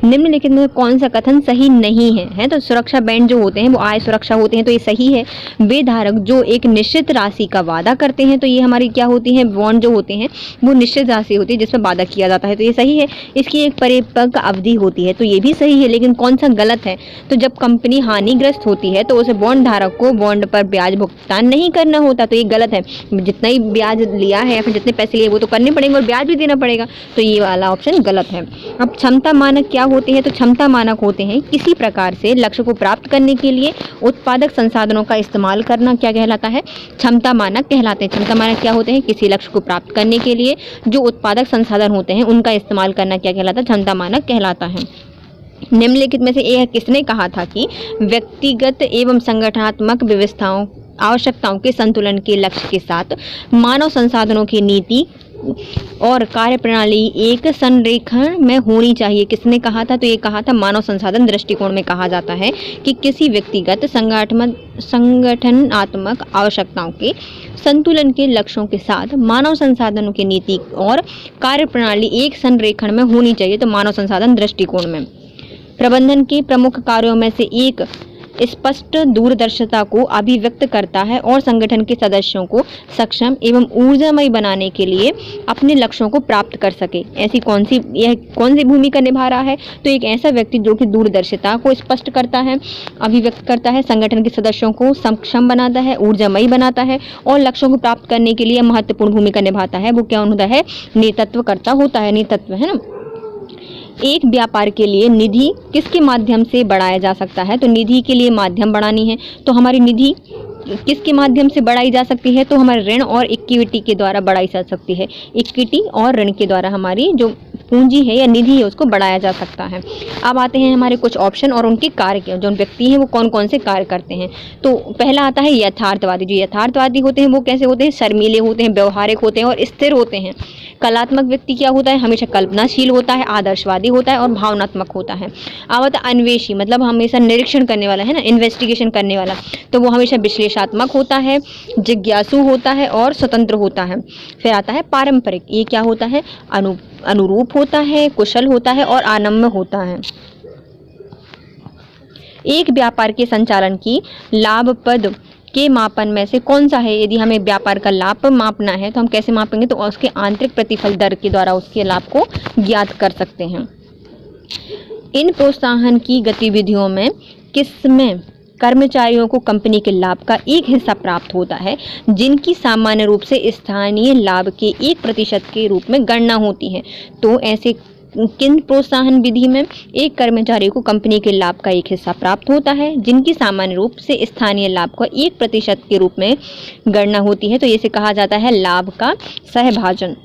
निम्नलिखित में कौन सा कथन सही नहीं है? तो सुरक्षा बैंड जो होते हैं वो आय सुरक्षा होते हैं, तो ये सही है। वे धारक जो एक निश्चित राशि का वादा करते हैं, तो ये हमारी क्या होती है? बॉन्ड जो होते हैं वो निश्चित राशि होती है जिसमें वादा किया जाता है, तो ये सही है। इसकी एक परिपक्व अवधि होती है, तो ये भी सही है। लेकिन कौन सा गलत है? तो जब कंपनी हानिग्रस्त होती है तो उसे बॉन्ड धारक को बॉन्ड पर ब्याज भुगतान नहीं करना होता, तो ये गलत है। जितना ही ब्याज लिया है या फिर जितने पैसे लिए वो तो करने पड़ेंगे और ब्याज भी देना पड़ेगा, तो ये वाला ऑप्शन गलत है। अब क्षमता मानक क्या होते हैं? तो क्षमता मानक होते हैं किसी प्रकार से लक्ष्य को प्राप्त करने के लिए उत्पादक संसाधनों का इस्तेमाल करना, क्या कहलाता है? क्षमता मानक कहलाते हैं। क्षमता मानक क्या होते हैं? किसी लक्ष्य को प्राप्त करने के लिए जो उत्पादक संसाधन होते हैं उनका इस्तेमाल करना क्या कहलाता है? क्षमता मानक कहलाता है। निम्नलिखित में से यह किसने कहा था कि व्यक्तिगत एवं संगठनात्मक व्यवस्थाओं आवश्यकताओं के संतुलन के लक्ष्य के साथ मानव संसाधनों की नीति और कार्यप्रणाली एक संरेखण में होनी चाहिए। किसने कहा था? तो ये कहा था मानव संसाधन दृष्टिकोण में कहा जाता है कि किसी व्यक्तिगत संगठनात्मक आवश्यकताओं के संतुलन के लक्ष्यों के साथ मानव संसाधनों की नीति और कार्यप्रणाली एक संरेखण में होनी चाहिए। तो मानव संसाधन दृष्टिकोण में प्रबंधन के प्रमुख कार्यों में से एक स्पष्ट दूरदर्शिता को अभिव्यक्त करता है और संगठन के सदस्यों को सक्षम एवं ऊर्जामय बनाने के लिए अपने लक्ष्यों को प्राप्त कर सके। ऐसी कौन सी भूमिका निभा रहा है? तो एक ऐसा व्यक्ति जो कि दूरदर्शिता को स्पष्ट करता है, अभिव्यक्त करता है, संगठन के सदस्यों को सक्षम बनाता है, ऊर्जामयी बनाता है और लक्ष्यों को प्राप्त करने के लिए महत्वपूर्ण भूमिका निभाता है। वो क्या होता है? नेतृत्वकर्ता होता है। नेतृत्व, है ना। एक व्यापार के लिए निधि किसके माध्यम से बढ़ाया जा सकता है? तो निधि के लिए माध्यम बढ़ानी है तो हमारी निधि किसके माध्यम से बढ़ाई जा सकती है? तो हमारे ऋण और इक्विटी के द्वारा बढ़ाई जा सकती है। इक्विटी और ऋण के द्वारा हमारी जो पूंजी है या निधि है उसको बढ़ाया जा सकता है। अब आते हैं हमारे कुछ ऑप्शन और उनके कार्य, जो व्यक्ति हैं वो कौन कौन से कार्य करते हैं। तो पहला आता है यथार्थवादी। जो यथार्थवादी होते हैं वो कैसे होते हैं? शर्मीले होते हैं, व्यवहारिक होते हैं और स्थिर होते हैं। कलात्मक व्यक्ति क्या होता है? हमेशा कल्पनाशील होता है, आदर्शवादी होता है और भावनात्मक होता है। अब आता है अन्वेषी, मतलब हमेशा निरीक्षण करने वाला, है ना, इन्वेस्टिगेशन करने वाला। तो वो हमेशा विश्लेषणात्मक होता है, जिज्ञासु होता है और स्वतंत्र होता है। फिर आता है पारंपरिक। ये क्या होता है? अनुरूप होता है, कुशल होता है और आनम्य होता है। एक व्यापार के संचालन की लाभप्रद के मापन में से कौन सा है? यदि हमें व्यापार का लाभ मापना है तो हम कैसे मापेंगे? तो उसके आंतरिक प्रतिफल दर के द्वारा उसके लाभ को ज्ञात कर सकते हैं। इन प्रोत्साहन की गतिविधियों में किसमें कर्मचारियों को कंपनी के लाभ का एक हिस्सा प्राप्त होता है, जिनकी सामान्य रूप से स्थानीय लाभ के 1% के रूप में गणना होती है। तो ऐसे किन प्रोत्साहन विधि में एक कर्मचारी को कंपनी के लाभ का एक हिस्सा प्राप्त होता है, जिनकी सामान्य रूप से स्थानीय लाभ का 1% के रूप में गणना होती है। तो इसे कहा जाता है लाभ का सहभाजन।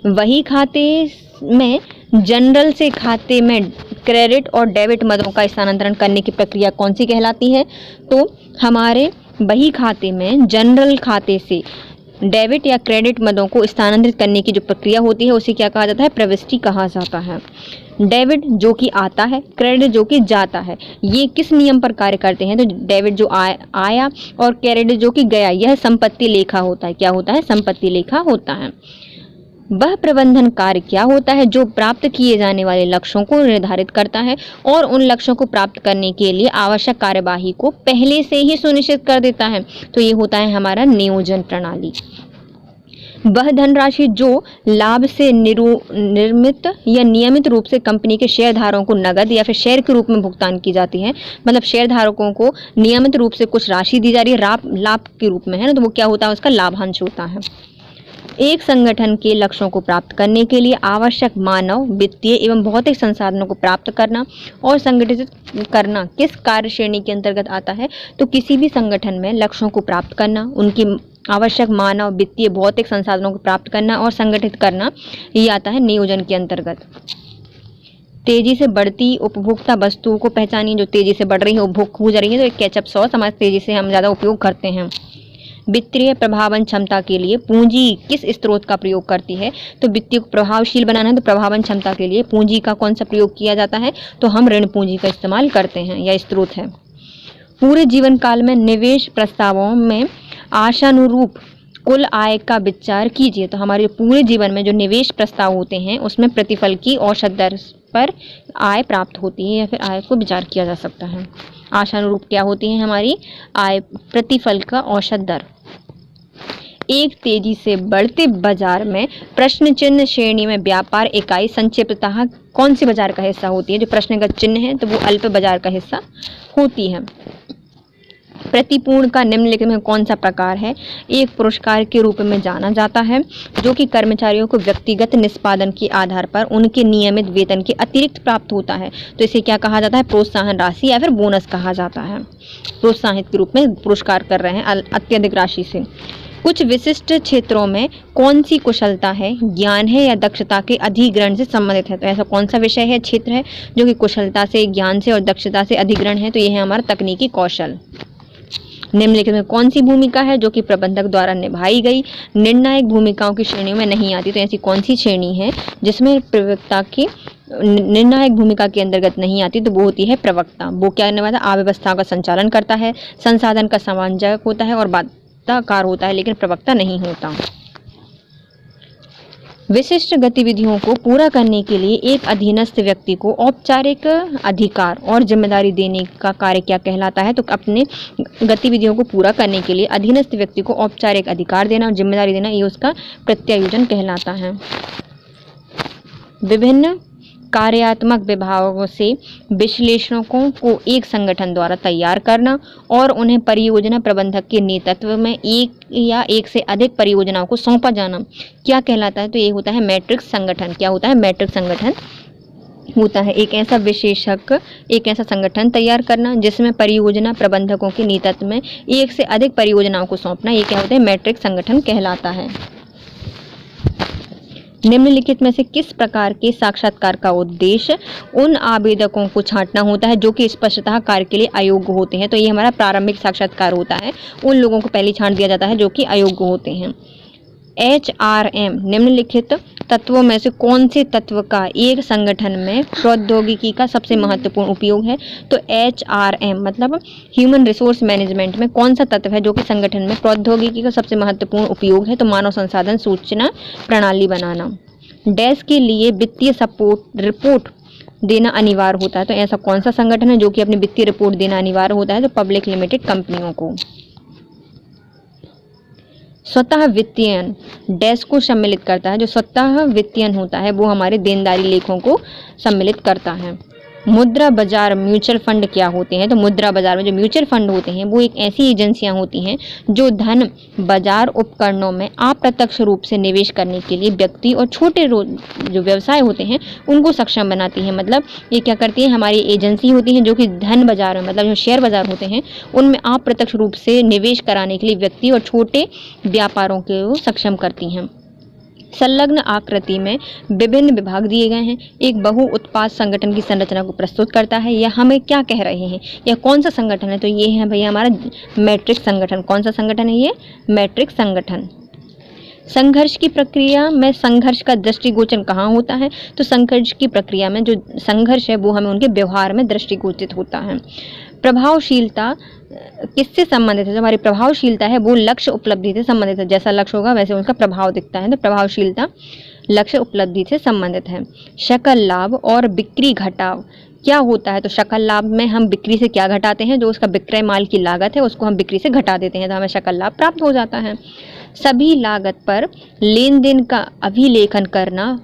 वही खाते में जनरल से खाते में क्रेडिट और डेबिट मदों का स्थानांतरण करने की प्रक्रिया कौन सी कहलाती है? तो हमारे बही खाते में जनरल खाते से डेबिट या क्रेडिट मदों को स्थानांतरित करने की जो प्रक्रिया होती है उसे क्या कहा जाता है? प्रविष्टि कहा जाता है। डेबिट जो कि आता है, क्रेडिट जो कि जाता है, ये किस नियम पर कार्य करते हैं? तो डेबिट जो आया और क्रेडिट जो कि गया, यह संपत्ति लेखा होता है। क्या होता है? संपत्ति लेखा होता है। वह प्रबंधन कार्य क्या होता है? जो प्राप्त किए जाने वाले लक्ष्यों को निर्धारित करता है और उन लक्ष्यों को प्राप्त करने के लिए आवश्यक कार्यवाही को पहले से ही सुनिश्चित कर देता है। तो ये होता है हमारा नियोजन प्रणाली। वह धनराशि जो लाभ से निर्मित या नियमित रूप से कंपनी के शेयरधारकों को नगद या फिर शेयर के रूप में भुगतान की जाती है, मतलब शेयरधारकों को नियमित रूप से कुछ राशि दी जा रही है लाभ के रूप में, है ना, तो वो क्या होता है? उसका लाभांश होता है। एक संगठन के लक्ष्यों को प्राप्त करने के लिए आवश्यक मानव, वित्तीय एवं भौतिक संसाधनों को प्राप्त करना और संगठित करना किस कार्य श्रेणी के अंतर्गत आता है? तो किसी भी संगठन में लक्ष्यों को प्राप्त करना, उनकी आवश्यक मानव, वित्तीय, भौतिक संसाधनों को प्राप्त करना और संगठित करना, ये आता है नियोजन के अंतर्गत। तेजी से बढ़ती उपभोक्ता वस्तुओं को पहचानिए। जो तेजी से बढ़ रही है, उपभोग हो जा रही है, तो एक केचप सॉस हमारे तेजी से हम ज़्यादा उपयोग करते हैं। वित्तीय प्रभावन क्षमता के लिए पूंजी किस स्रोत का प्रयोग करती है? तो वित्तीय को प्रभावशील बनाना है तो प्रभावन क्षमता के लिए पूंजी का कौन सा प्रयोग किया जाता है? तो हम ऋण पूंजी का इस्तेमाल करते हैं, यह स्रोत है। पूरे जीवन काल में निवेश प्रस्तावों में आशानुरूप कुल आय का विचार कीजिए। तो हमारे पूरे जीवन में जो निवेश प्रस्ताव होते हैं उसमें प्रतिफल की औसत दर पर आय प्राप्त होती है या फिर आय को विचार किया जा सकता है। आशानुरूप क्या होती है? हमारी आय, प्रतिफल का औसत दर। एक तेजी से बढ़ते बाजार में प्रश्न चिन्ह श्रेणी में व्यापार इकाई संक्षिप्ततः कौन सी बाजार का हिस्सा होती है? जो प्रश्नगत चिन्ह है तो वो अल्प बाजार का हिस्सा होती है। प्रतिपूर्ण का निम्नलिखित में कौन सा प्रकार है? एक पुरस्कार के रूप में जाना जाता है जो कि कर्मचारियों को व्यक्तिगत निष्पादन के आधार पर उनके नियमित वेतन के अतिरिक्त प्राप्त होता है। तो इसे क्या कहा जाता है? प्रोत्साहन राशि या फिर बोनस कहा जाता है। प्रोत्साहित के रूप में पुरस्कार कर रहे हैं अत्यधिक राशि से। कुछ विशिष्ट क्षेत्रों में कौन सी कुशलता है, ज्ञान है या दक्षता के अधिग्रहण से संबंधित है? तो ऐसा कौन सा विषय है, क्षेत्र है जो कि कुशलता से, ज्ञान से और दक्षता से अधिग्रहण है? तो यह है हमारा तकनीकी कौशल। निम्नलिखित में कौन सी भूमिका है जो कि प्रबंधक द्वारा निभाई गई निर्णायक भूमिकाओं की श्रेणियों में नहीं आती? तो ऐसी कौन सी श्रेणी है जिसमें प्रवक्ता की निर्णायक भूमिका के अंतर्गत नहीं आती? तो वो होती है प्रवक्ता। वो क्या करने वाला? अव्यवस्था का संचालन करता है, संसाधन का समन्वयक होता है और वार्ताकार होता है, लेकिन प्रवक्ता नहीं होता। विशिष्ट गतिविधियों को पूरा करने के लिए एक अधीनस्थ व्यक्ति को औपचारिक अधिकार और जिम्मेदारी देने का कार्य क्या कहलाता है? तो अपने गतिविधियों को पूरा करने के लिए अधीनस्थ व्यक्ति को औपचारिक अधिकार देना और जिम्मेदारी देना, ये उसका प्रत्यायोजन कहलाता है। विभिन्न कार्यात्मक विभागों से विश्लेषकों को एक संगठन द्वारा तैयार करना और उन्हें परियोजना प्रबंधक के नेतृत्व में एक या एक से अधिक परियोजनाओं को सौंपा जाना क्या कहलाता है? तो ये होता है मैट्रिक्स संगठन। क्या होता है? मैट्रिक्स संगठन होता है एक ऐसा संगठन तैयार करना जिसमें परियोजना प्रबंधकों के नेतृत्व में एक से अधिक परियोजनाओं को सौंपना, ये क्या होता है? मैट्रिक्स संगठन कहलाता है। निम्नलिखित में से किस प्रकार के साक्षात्कार का उद्देश्य उन आवेदकों को छांटना होता है जो कि स्पष्टतः कार्य के लिए अयोग्य होते हैं? तो ये हमारा प्रारंभिक साक्षात्कार होता है। उन लोगों को पहले छांट दिया जाता है जो कि अयोग्य होते हैं। HRM निम्नलिखित तत्वों में से कौन से तत्व का एक संगठन में प्रौद्योगिकी का सबसे महत्वपूर्ण उपयोग है? तो HRM मतलब ह्यूमन रिसोर्स मैनेजमेंट में कौन सा तत्व है जो कि संगठन में प्रौद्योगिकी का सबसे महत्वपूर्ण उपयोग है? तो मानव संसाधन सूचना प्रणाली बनाना। डैश के लिए वित्तीय सपोर्ट रिपोर्ट देना अनिवार्य होता है? तो ऐसा कौन सा संगठन है जो कि अपनी वित्तीय रिपोर्ट देना अनिवार्य होता है? तो पब्लिक लिमिटेड कंपनियों को। स्वतः वित्तीयन डैश को सम्मिलित करता है। जो स्वतः वित्तीयन होता है वो हमारे देनदारी लेखों को सम्मिलित करता है। मुद्रा बाजार म्यूचुअल फंड क्या होते हैं? तो मुद्रा बाजार में जो म्यूचुअल फंड होते हैं वो एक ऐसी एजेंसियां होती हैं जो धन बाजार उपकरणों में अप्रत्यक्ष रूप से निवेश करने के लिए व्यक्ति और छोटे जो व्यवसाय होते हैं उनको सक्षम बनाती हैं। मतलब ये क्या करती है? हमारी एजेंसी होती है जो कि धन बाजार में मतलब जो शेयर बाजार होते हैं उनमें अप्रत्यक्ष रूप से निवेश कराने के लिए व्यक्ति और छोटे व्यापारों को सक्षम करती हैं। संलग्न आकृति में विभिन्न विभाग दिए गए हैं। एक बहु उत्पाद संगठन की संरचना को प्रस्तुत करता है। यह हमें क्या कह रहे हैं? यह कौन सा संगठन है? तो ये है भैया हमारा मैट्रिक्स संगठन। कौन सा संगठन है ये? मैट्रिक्स संगठन। संघर्ष की प्रक्रिया में संघर्ष का दृष्टिगोचर कहाँ होता है? तो संघर्ष की प्रक्रिया में जो संघर्ष है वो हमें उनके व्यवहार में दृष्टिगोचित होता है। प्रभावशीलता किससे संबंधित है? जो हमारी प्रभावशीलता है वो लक्ष्य उपलब्धि से संबंधित है। जैसा लक्ष्य होगा वैसे उनका प्रभाव दिखता है। तो प्रभावशीलता लक्ष्य उपलब्धि से संबंधित है। शकल लाभ और बिक्री घटाव क्या होता है? तो शकल लाभ में हम बिक्री से क्या घटाते हैं? जो उसका विक्रय माल की लागत है उसको हम बिक्री से घटा देते हैं तो हमें शकल लाभ प्राप्त हो जाता है। सभी लागत पर लेन देन का अभिलेखन करना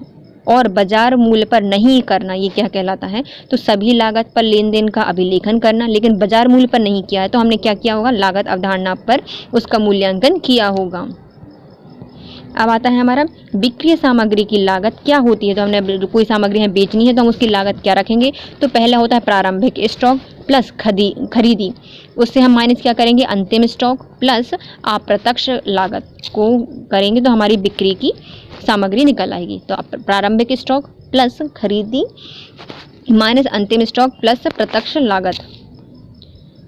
और बाजार मूल्य पर नहीं करना, ये क्या कहलाता है? तो सभी लागत पर लेन देन का अभिलेखन करना लेकिन बाजार मूल्य पर नहीं किया है तो हमने क्या किया होगा? लागत अवधारणा पर उसका मूल्यांकन किया होगा। अब आता है हमारा विक्रय सामग्री की लागत क्या होती है? तो हमने कोई सामग्री हमें बेचनी है तो हम उसकी लागत क्या रखेंगे? तो पहला होता है प्रारंभिक स्टॉक प्लस खरीदी, उससे हम माइनस क्या करेंगे? अंतिम स्टॉक प्लस अप्रत्यक्ष लागत को करेंगे तो हमारी बिक्री की सामग्री निकल आएगी। तो प्रारंभिक स्टॉक प्लस खरीदी माइनस अंतिम स्टॉक प्लस प्रत्यक्ष लागत।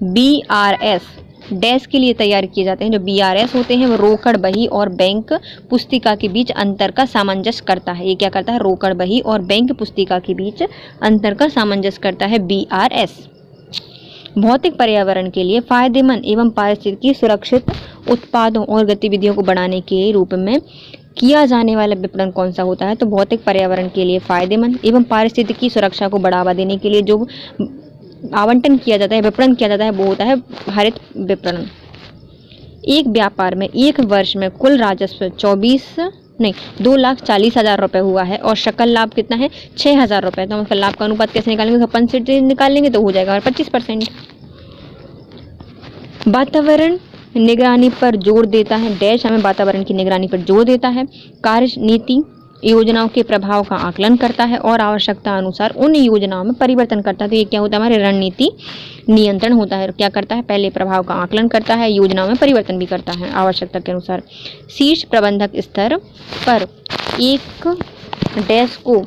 BRS डैश के लिए तैयार किए जाते हैं। जो BRS होते हैं वो रोकड़ बही और बैंक पुस्तिका के बीच अंतर का सामंजस्य करता है। ये क्या करता है? रोकड़ बही और बैंक पुस्तिका के बीच अंतर का सामंजस्य करता है BRS। भौतिक पर्यावरण के लिए फायदेमंद एवं पारिस्थितिकी सुरक्षित उत्पादों और गतिविधियों को बढ़ाने के रूप में किया जाने वाला विपणन कौन सा होता है? तो भौतिक पर्यावरण के लिए फायदेमंद एवं पारिस्थितिकी सुरक्षा को बढ़ावा देने के लिए जो आवंटन किया जाता है, विपणन किया जाता है, वो होता है हरित विपणन। एक व्यापार में एक वर्ष में कुल राजस्व 2,40,000 रुपये हुआ है और शकल लाभ कितना है? 6,000 रुपये। तो हम उसका लाभ का अनुपात कैसे निकालेंगे? 5% निकाल लेंगे तो हो जाएगा और 25%। वातावरण निगरानी पर जोर देता है। डैश हमें वातावरण की निगरानी पर जोर देता है। कार्य नीति योजनाओं के प्रभाव का आकलन करता है और आवश्यकता अनुसार उन योजनाओं में परिवर्तन करता है। तो ये क्या होता है? हमारे रणनीति नियंत्रण होता है। क्या करता है? पहले प्रभाव का आकलन करता है, योजनाओं में परिवर्तन भी करता है आवश्यकता के अनुसार। शीर्ष प्रबंधक स्तर पर एक डैश को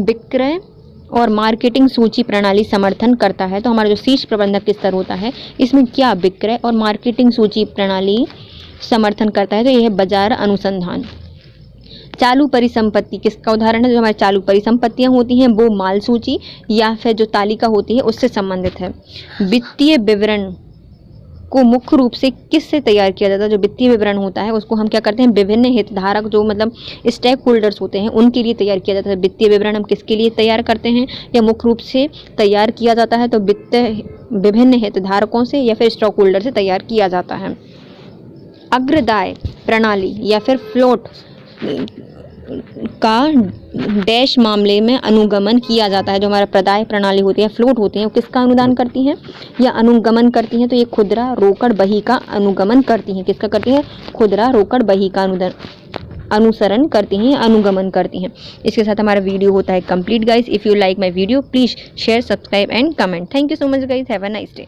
विक्रय और मार्केटिंग सूची प्रणाली समर्थन करता है। तो हमारा जो शीर्ष प्रबंधक स्तर होता है इसमें क्या विक्रय और मार्केटिंग सूची प्रणाली समर्थन करता है, तो यह है बाजार अनुसंधान। चालू परिसंपत्ति किसका उदाहरण है? जो हमारी चालू परिसंपत्तियां होती हैं वो माल सूची या फिर जो तालिका होती है उससे संबंधित है। वित्तीय विवरण को मुख्य रूप से किससे तैयार किया जाता है? जो वित्तीय विवरण होता है उसको हम क्या करते हैं, विभिन्न हितधारक जो मतलब स्टेक होल्डर्स होते हैं उनके लिए तैयार किया जाता है। वित्तीय विवरण हम किसके लिए तैयार करते हैं या मुख्य रूप से तैयार किया जाता है? तो विभिन्न हितधारकों से या फिर स्टॉक होल्डर से तैयार किया जाता है। अग्रदाय प्रणाली या फिर फ्लोट का डैश मामले में अनुगमन किया जाता है। जो हमारा प्रदाय प्रणाली होती है, फ्लोट होती है, वो किसका अनुदान करती हैं या अनुगमन करती हैं? तो ये खुदरा रोकड़ बही का अनुगमन करती हैं। किसका करती है? खुदरा रोकड़ बही का अनुसरण करती हैं, अनुगमन करती हैं। इसके साथ हमारा वीडियो होता है complete guys. If you like my video please share, subscribe and comment. Thank you so much guys, have a nice day.